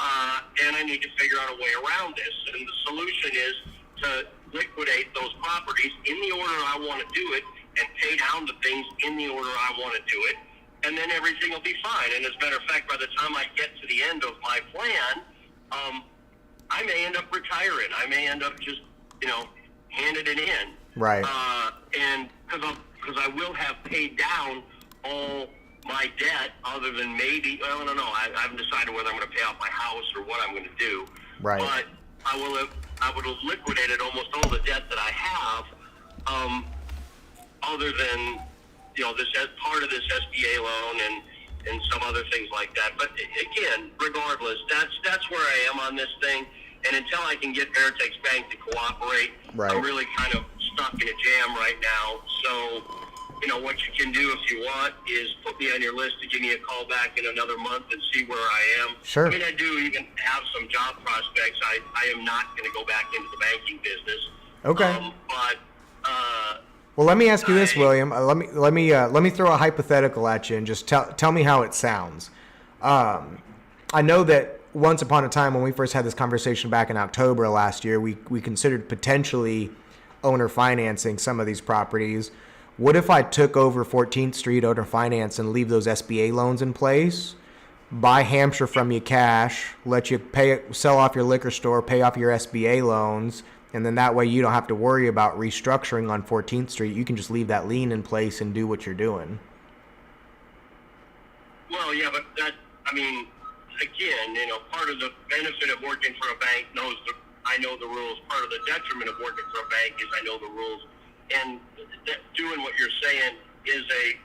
And I need to figure out a way around this. And the solution is to liquidate those properties in the order I want to do it and pay down the things in the order I want to do it. And then everything will be fine. And as a matter of fact, by the time I get to the end of my plan, I may end up retiring. I may end up just, you know, handing it in. Right. And because I will have paid down all my debt, other than maybe, well, I don't know. I haven't decided whether I'm going to pay off my house or what I'm going to do. Right. But I would have liquidated almost all the debt that I have, other than, you know, this as part of this SBA loan and some other things like that. But again, regardless, that's where I am on this thing. And until I can get Veritex Bank to cooperate, Right. I'm really kind of stuck in a jam right now. So, you know, what you can do if you want is put me on your list to give me a call back in another month and see where I am. Sure. I mean, I do even have some job prospects. I am not going to go back into the banking business. Okay. But Well, let me ask you this, William. Let me throw a hypothetical at you and just tell me how it sounds. I know that once upon a time when we first had this conversation back in October last year, we considered potentially owner financing some of these properties. What if I took over 14th Street owner finance and leave those SBA loans in place, buy Hampshire from you cash, let you sell off your liquor store, pay off your SBA loans, and then that way you don't have to worry about restructuring on 14th Street. You can just leave that lien in place and do what you're doing. well, yeah, but that, I mean, again, you know, part of the benefit of working for a bank I know the rules. Part of the detriment of working for a bank is I know the rules. And doing what you're saying is a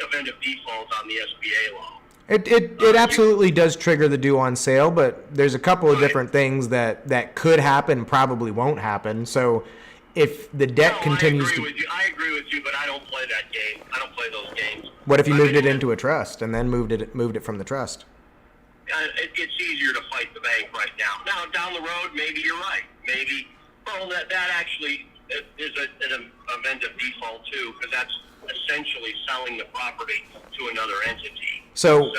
event of default on the SBA loan. It absolutely does trigger the due on sale, but there's a couple of different things that could happen, probably won't happen. So if the debt continues I agree with you, but I don't play that game. I don't play those games. What if you moved it into a trust and then moved it from the trust? It's easier to fight the bank right now. Now, down the road, maybe you're right. Maybe, well, that actually is an event of default, too, because that's essentially selling the property to another entity. So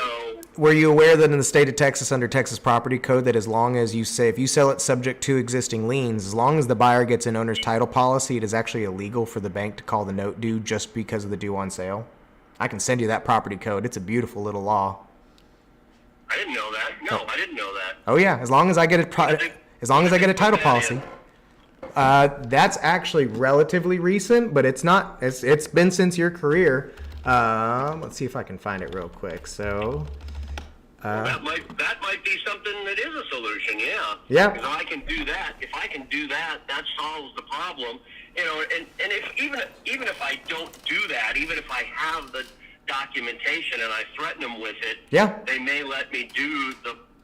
were you aware that in the state of Texas, under Texas Property Code, that as long as if you sell it subject to existing liens, as long as the buyer gets an owner's title policy, it is actually illegal for the bank to call the note due just because of the due on sale? I can send you that property code. It's a beautiful little law. I didn't know that. No, I didn't know that. Oh yeah, as long as I get a title policy. That's actually relatively recent, but it's not. It's been since your career. Let's see if I can find it real quick. So. That might be something that is a solution. Yeah. Yeah. Because I can do that. If I can do that, that solves the problem. You know, and if even if I don't do that, even if I have the documentation and I threaten them with it, Yeah. they may let me do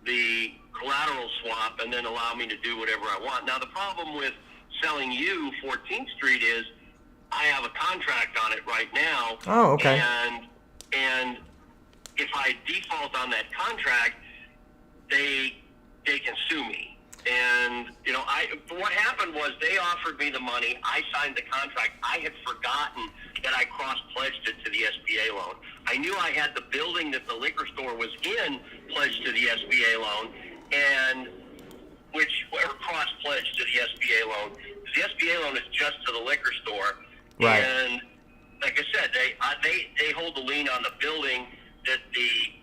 the collateral swap and then allow me to do whatever I want. Now, the problem with selling you 14th Street is I have a contract on it right now. Oh, okay. And if I default on that contract, they can sue me. And, you know, what happened was they offered me the money. I signed the contract. I had forgotten that I cross-pledged it to the SBA loan. I knew I had the building that the liquor store was in pledged to the SBA loan, and were cross-pledged to the SBA loan. The SBA loan is just to the liquor store. Right. And like I said, they hold the lien on the building that the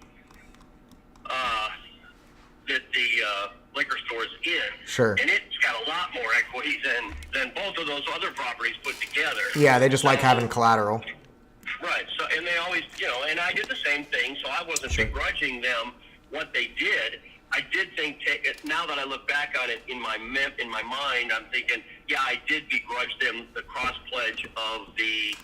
liquor store is in. Sure. And it's got a lot more equity than both of those other properties put together. Yeah, they just like having collateral. Right. So, and they always, you know, and I did the same thing, so I wasn't begrudging them what they did. I did think, now that I look back on it in my mind, I'm thinking, yeah, I did begrudge them the cross pledge of the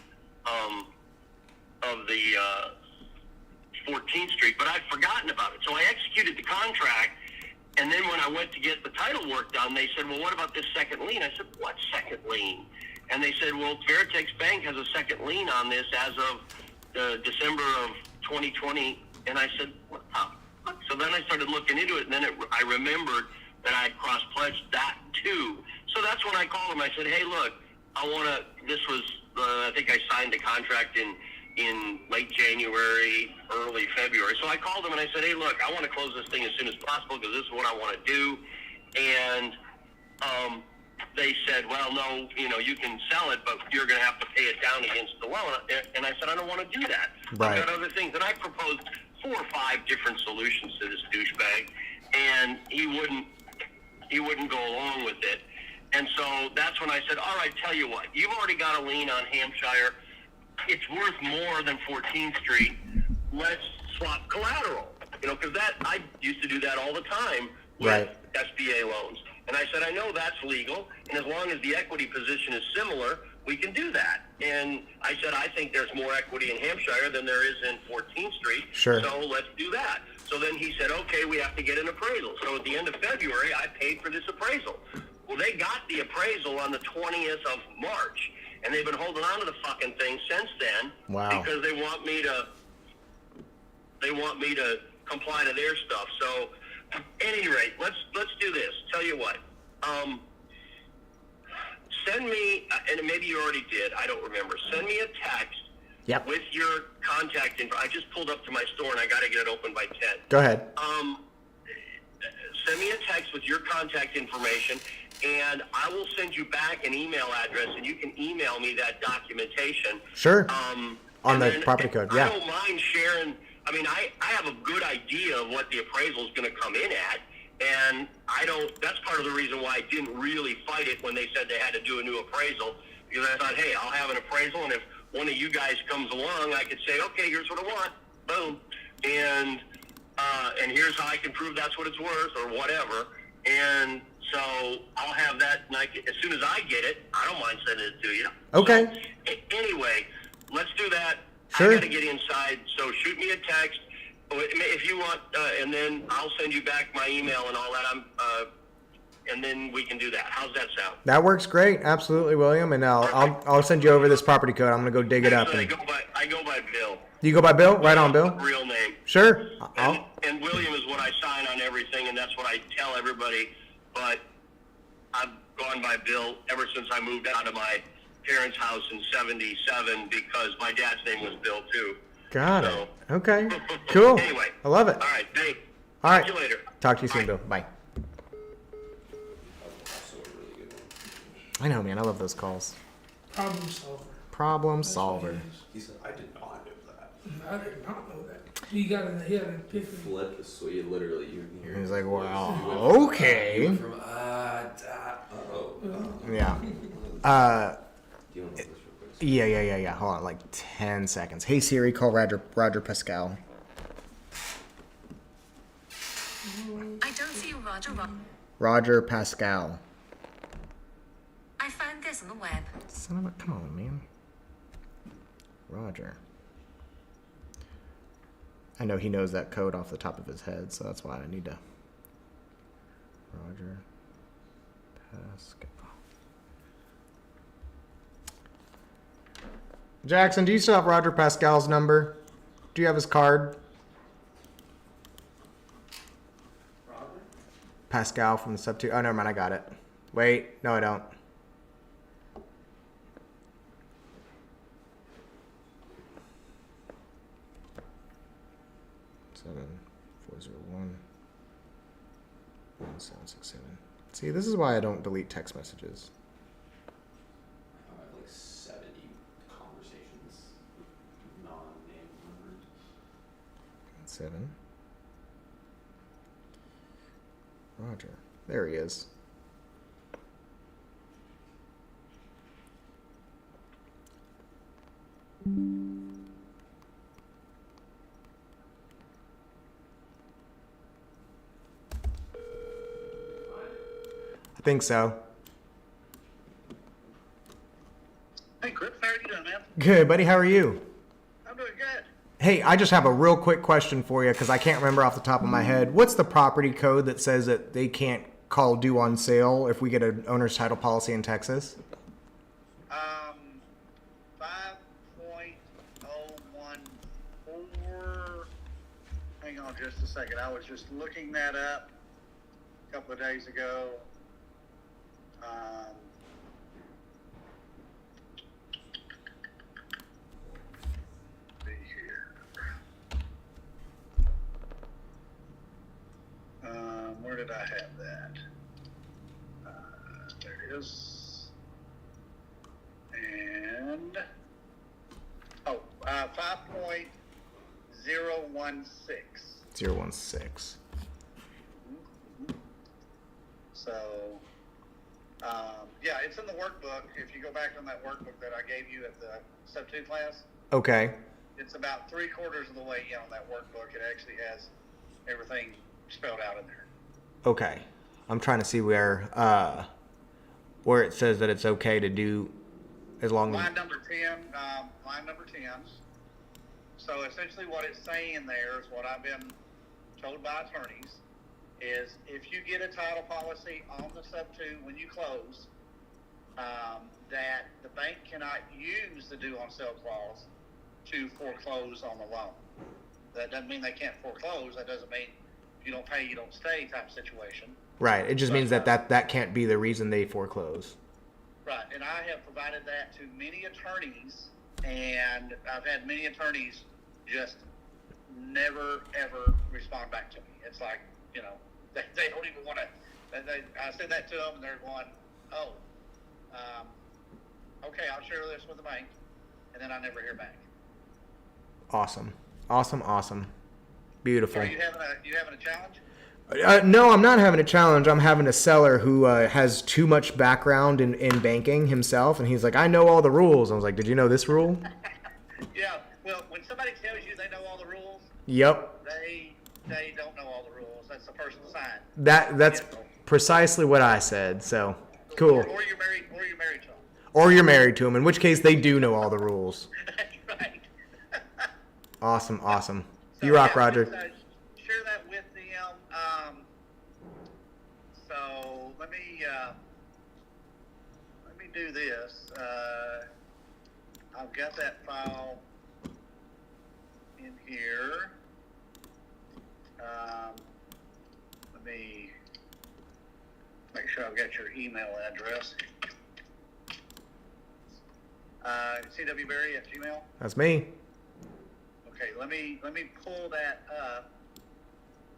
14th Street, but I'd forgotten about it. So I executed the contract, and then when I went to get the title work done, they said, well, what about this second lien? I said, what second lien? And they said, well, Veritex Bank has a second lien on this as of December of 2020. And I said, what? So then I started looking into it, and then I remembered that I had cross-pledged that too. So that's when I called them. I said, hey, look, this was, I think I signed the contract in late January, early February. So I called them and I said, hey, look, I want to close this thing as soon as possible because this is what I want to do. And they said, well, no, you can sell it, but you're going to have to pay it down against the loan. And I said, I don't want to do that. Right. I've got other things. And I proposed 4 or 5 different solutions to this douchebag, and he wouldn't go along with it. And so that's when I said, all right, tell you what, you've already got a lien on Hampshire. It's worth more than 14th Street. Let's swap collateral. Because I used to do that all the time with Right. SBA loans. And I said, I know that's legal, and as long as the equity position is similar, we can do that. And I said, I think there's more equity in Hampshire than there is in 14th Street. Sure. So let's do that. So then he said, okay, we have to get an appraisal. So at the end of February, I paid for this appraisal. Well, they got the appraisal on the 20th of March, and they've been holding on to the fucking thing since then. Wow. Because they want me to comply to their stuff. So at any rate, let's do this. Tell you what, send me, and maybe you already did, I don't remember. Send me a text Yep. with your contact info. I just pulled up to my store and I got to get it open by 10. Go ahead. Send me a text with your contact information, and I will send you back an email address, and you can email me that documentation. Sure. On And the then property code, I yeah. don't mind sharing. I mean, I have a good idea of what the appraisal is going to come in at, and that's part of the reason why I didn't really fight it when they said they had to do a new appraisal, because I thought, hey, I'll have an appraisal, and if one of you guys comes along, I could say, okay, here's what I want, boom, and here's how I can prove that's what it's worth, or whatever, and so I'll have that, and as soon as I get it, I don't mind sending it to you. Okay. So, anyway, let's do that. Sure. I got to get inside, so shoot me a text if you want, and then I'll send you back my email and all that. And then we can do that. How's that sound? That works great. Absolutely, William. And I'll send you over this property code. I'm gonna go dig it up. Actually, And I go by Bill. you go by Bill? Right on, Bill. Real name. Sure. And William is what I sign on everything, and that's what I tell everybody. But I've gone by Bill ever since I moved out of my parents' house in '77 because my dad's name was Bill too. Got So- it. Okay. Cool. Anyway. I love it. All right. Hey. All right. See you later. Talk to you soon, Bill. Bye. Also a really good one. I know, man. I love those calls. Problem solver. Problem That's what solver. he is. He said, I did not know that. I did not know that. He had an epiphany. Flip the switch, literally. You can hear He's it. like, wow. You went from, Okay. you went from, uh-oh. Yeah. Do you want to this real quick? Yeah. Hold on, like 10 seconds. Hey Siri, call Roger Pascal. I don't see Roger. Roger Pascal. I found this on the web. Son of a, come on, man. Roger. I know he knows that code off the top of his head, so that's why I need to. Roger Pascal. Jackson, do you still have Roger Pascal's number? Do you have his card? Roger? Pascal from the sub 2. Oh, never mind. I got it. Wait. No, I don't. Seven 401 1767. See, this is why I don't delete text messages. I have like 70 conversations with non-name numbers. 7. Roger. There he is. I think so. Hey, Chris, how are you doing, man? Good, buddy. How are you? I'm doing good. Hey, I just have a real quick question for you because I can't remember off the top of my head. What's the property code that says that they can't call due on sale if we get an owner's title policy in Texas? 5.014. Hang on just a second. I was just looking that up a couple of days ago. See here. Where did I have that? There it is. And 5.016. 016. So, yeah, it's in the workbook. If you go back on that workbook that I gave you at the Sub 2 class, Okay. it's about 3/4 of the way in on that workbook. It actually has everything spelled out in there. Okay. I'm trying to see where it says that it's okay to do as long as. Line number 10. Line number 10. So essentially what it's saying there is what I've been told by attorneys is if you get a title policy on the Sub 2 when you close, that the bank cannot use the due on sale clause to foreclose on the loan. That doesn't mean they can't foreclose. That doesn't mean if you don't pay, you don't stay type situation. Right. It just means that can't be the reason they foreclose. Right, and I have provided that to many attorneys, and I've had many attorneys just never, ever respond back to me. It's like, they don't even want to, I said that to them, and they're going, okay, I'll share this with the bank, and then I never hear back. Awesome. Beautiful. Are you having a challenge? No, I'm not having a challenge. I'm having a seller who has too much background in banking himself, and he's like, I know all the rules. I was like, did you know this rule? Yeah, well, when somebody tells you they know all the rules, Yep. they don't know all the rules. That's the personal sign. That's precisely what I said. So cool. Or you're married to them. Or you're married to him, in which case they do know all the rules. That's right. Awesome. So, You rock, yeah, Roger. Share that with them. So let me do this. I've got that file in here. Let me make sure I've got your email address. CWBerry@gmail. That's me. Okay, let me pull that up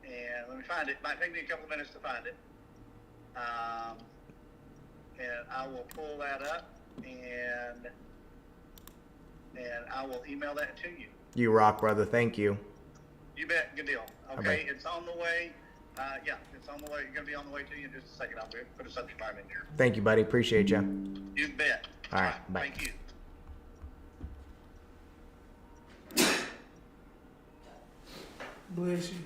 and let me find it. Might take me a couple of minutes to find it. And I will pull that up and I will email that to you. You rock, brother. Thank you. You bet. Good deal. Okay. Okay, it's on the way. It's on the way. It's going to be on the way to you in just a second. I'll put a subject line in here. Thank you, buddy. Appreciate you. You bet. All right. Bye. Thank you. Bless you.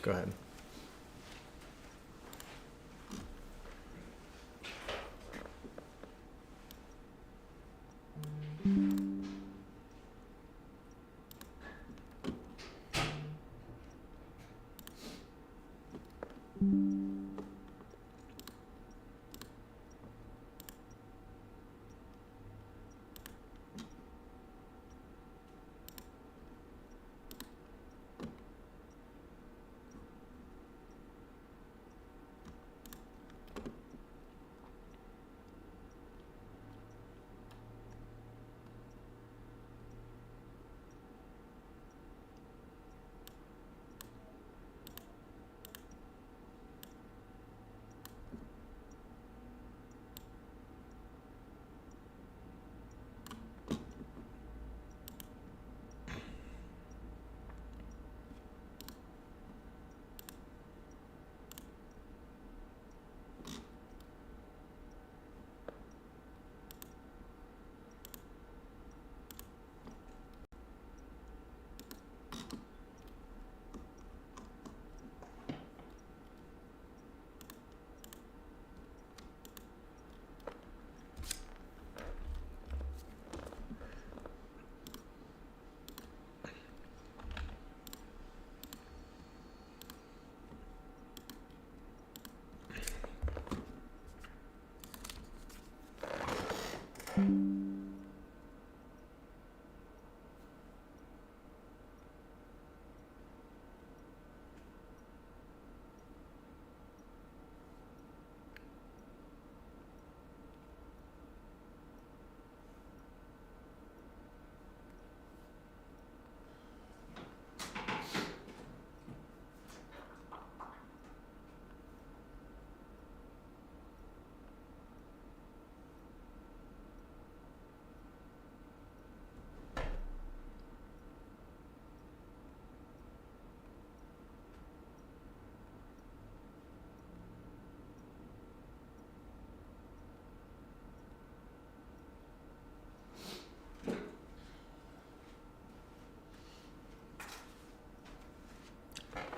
Go ahead.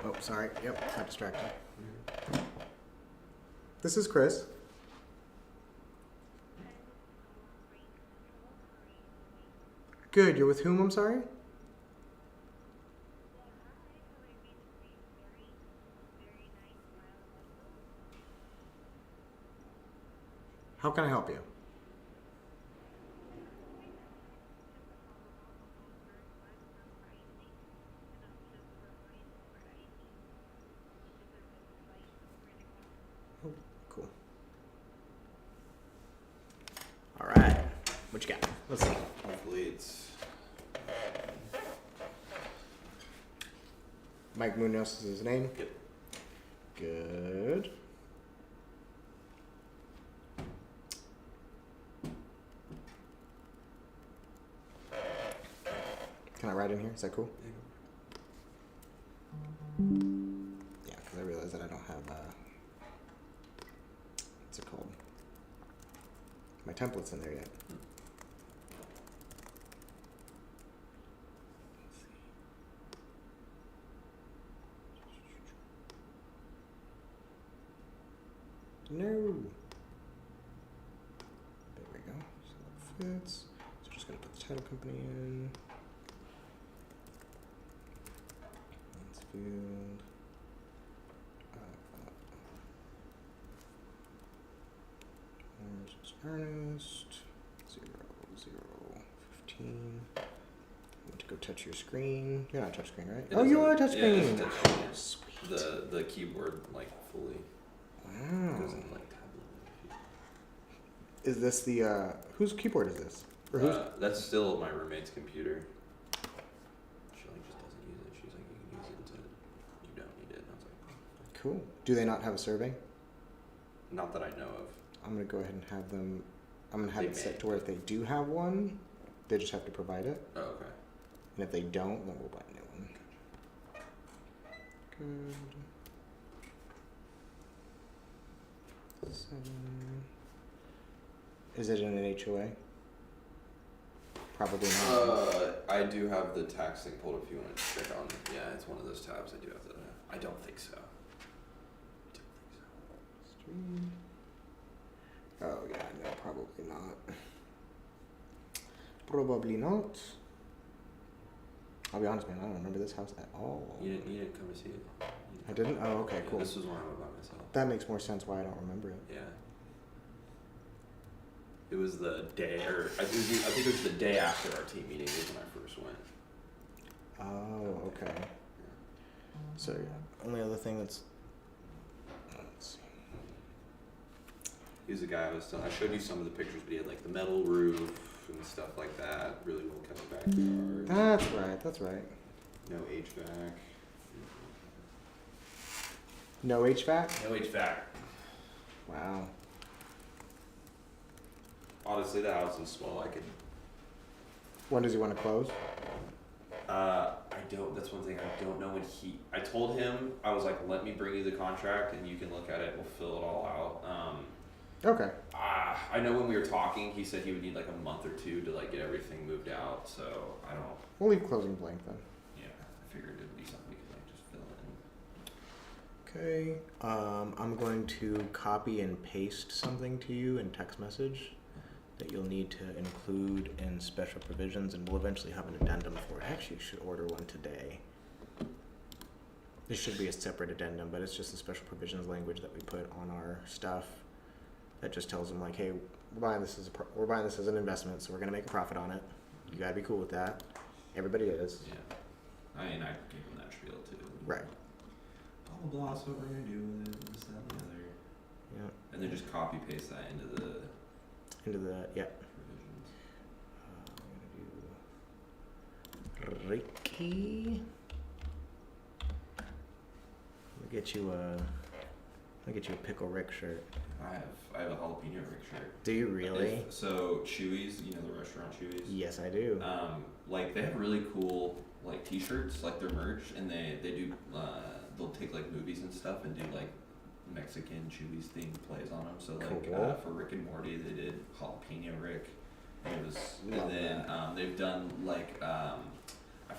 Oh, sorry. Yep, got distracted. This is Chris. Good. You're with whom? I'm sorry. How can I help you? Oh, cool. All right. What you got? Let's see. Hopefully it's. Mike Munoz is his name. Yep. Good. Can I write in here? Is that cool? Yeah, because I realize that I don't have, what's it called? My template's in there yet. No. There we go. So that fits. So just gonna put the title company in. Mansfield. Where's Ernest? 0, 0, 15. I need to go touch your screen. You're not touch screen, right? It Oh, you doesn't- are touch yeah, it screen. doesn't touch screen, yeah. Sweet. The keyboard like fully Wow. doesn't like tablet. Is this the whose keyboard is this? Or whose? That's still my roommate's computer. She like just doesn't use it. She's like, you can use it until you don't need it. And I was like, Cool. Do they not have a survey? not that I know of. I'm gonna go ahead and have them. I'm gonna have They it set may. to where if they do have one, they just have to provide it, Oh, okay. and if they don't, then we'll buy a new one. Good. 7. Is it in an HOA? Probably not. I do have the tax thing pulled if you want to check on it. Yeah, it's one of those tabs. I do have to. I don't think so. Street. Oh yeah, no, probably not. Probably not. I'll be honest, man. I don't remember this house at all. You didn't come to see it. I didn't. Oh, okay, Yeah, cool. This was when I went by myself. That makes more sense why I don't remember it. Yeah. It was the day, or I think it was the day after our team meeting was when I first went. Oh, okay. So yeah, only other thing that's. Let's see. He was the guy I showed you some of the pictures, but he had like the metal roof and stuff like that. Really well kept backyard. That's right. That's right. No HVAC. No HVAC. No HVAC. Wow. Honestly, the house is small. I could. When does he want to close? I don't. That's one thing I don't know when he. I told him I was like, let me bring you the contract and you can look at it. We'll fill it all out. Okay. I know when we were talking, he said he would need like a month or two to like get everything moved out. So I don't. We'll leave closing blank then. Yeah, I figured it would be something we could like just fill in. Okay. I'm going to copy and paste something to you in text message that you'll need to include in special provisions, and we'll eventually have an addendum for it. Actually, you should order one today. This should be a separate addendum, but it's just the special provisions language that we put on our stuff that just tells them like, hey, we're buying this as an investment, so we're gonna make a profit on it. You gotta be cool with that. Everybody is. Yeah. I mean, I gave him that spiel too. Right. Blah blah blah. So what we're gonna do with it, this, that, and the other. Yeah. And then just copy paste that into the Yeah. provisions. I'm gonna do Ricky. I'll get you a Pickle Rick shirt. I have a jalapeno Rick shirt. Do you really? So Chewy's, you know the restaurant Chewy's. Yes, I do. Like they have really cool like T-shirts, like their merch, and they do they'll take like movies and stuff and do like Mexican Chewy's themed plays on them. So like Cool. for Rick and Morty, they did jalapeno Rick. It was, Love and then they've done like I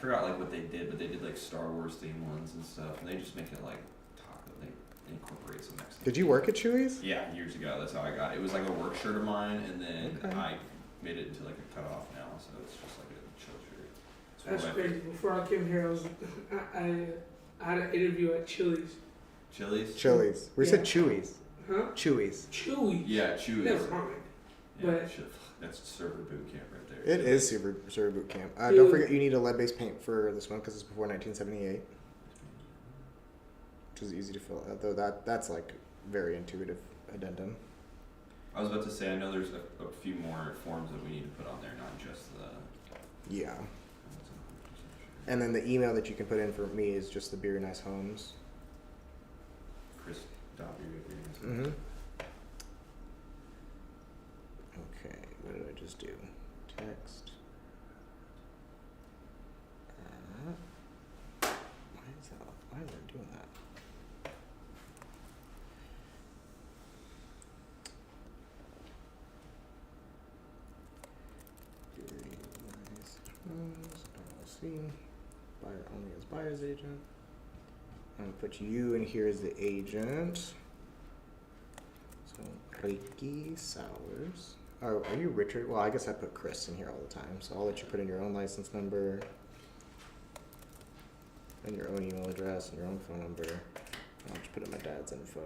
forgot like what they did, but they did like Star Wars themed ones and stuff, and they just make it like taco. They incorporate some Mexican. Did you work at Chewy's? Yeah, years ago. That's how I got it. It was like a work shirt of mine, and then Okay. I made it into like a cutoff now, so it's just like a chill shirt. It's That's what I- crazy. Before I came here, I had an interview at Chili's. Chili's. Chili's. We said Chewy's. Huh? Chewy's. Chewy. Yeah, Chewy's. Never mind. Yeah, But- that's server boot camp right there. It is Server Boot Camp. Don't Dude. forget you need a lead-based paint for this one because it's before 1978, which is easy to fill out. Though that's like very intuitive addendum. I was about to say, I know there's a few more forms that we need to put on there, not just the. Yeah. And then the email that you can put in for me is just the Beer Nice Homes. Chris Dobby. Mm-hmm. Okay, what did I just do? Text. Why is it doing that? Beer Nice Homes, LLC. Buyer only as buyer's agent. I'm gonna put you in here as the agent. So Ricky Sowers. Oh, are you Richard? Well, I guess I put Chris in here all the time, so I'll let you put in your own license number and your own email address and your own phone number. I'll just put in my dad's info.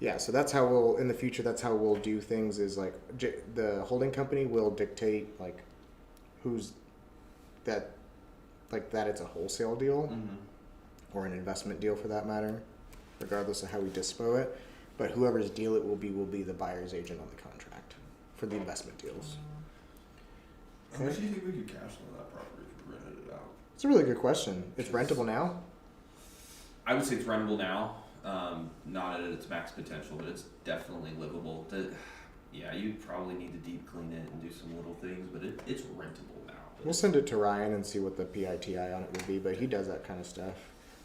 Yeah, so that's how we'll, in the future, that's how we'll do things is like, the holding company will dictate like who's that, like that it's a wholesale deal or an investment deal for that matter, regardless of how we dispo it. But whoever's deal it will be the buyer's agent on the contract for the investment deals. How much do you think we could cash flow that property if we rented it out? It's a really good question. It's rentable now? I would say it's rentable now. Not at its max potential, but it's definitely livable. Yeah, you probably need to deep clean it and do some little things, but it's rentable now. We'll send it to Ryan and see what the PITI on it would be, but he does that kind of stuff.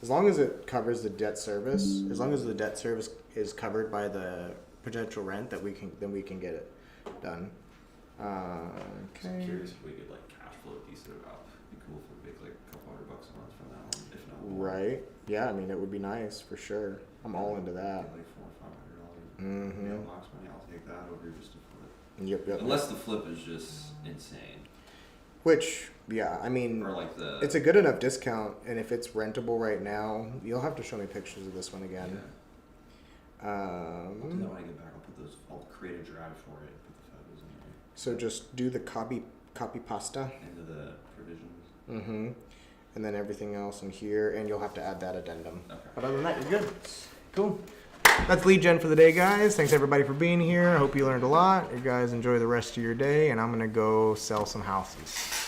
As long as it covers the debt service, as long as the debt service is covered by the potential rent, then we can get it done. I'm Okay. curious if we could like cash flow a decent amount. It'd be cool if we make like a couple $100 a month from that one, if not more. Right. Yeah, I mean, it would be nice for sure. I'm all into that. Like $400 or $500. Mm-hmm. Mailbox money, I'll take that over just to flip. Yep. Unless the flip is just insane. Which, yeah, I mean, Or like the. it's a good enough discount, and if it's rentable right now, you'll have to show me pictures of this one again. I'll do that when I get back. I'll create a drive for it and put the photos in there. So just do the copy pasta. Into the provisions. Mm-hmm. And then everything else in here, and you'll have to add that addendum. Okay. But other than that, you're good. Cool. That's lead gen for the day, guys. Thanks everybody for being here. I hope you learned a lot. You guys enjoy the rest of your day, and I'm gonna go sell some houses.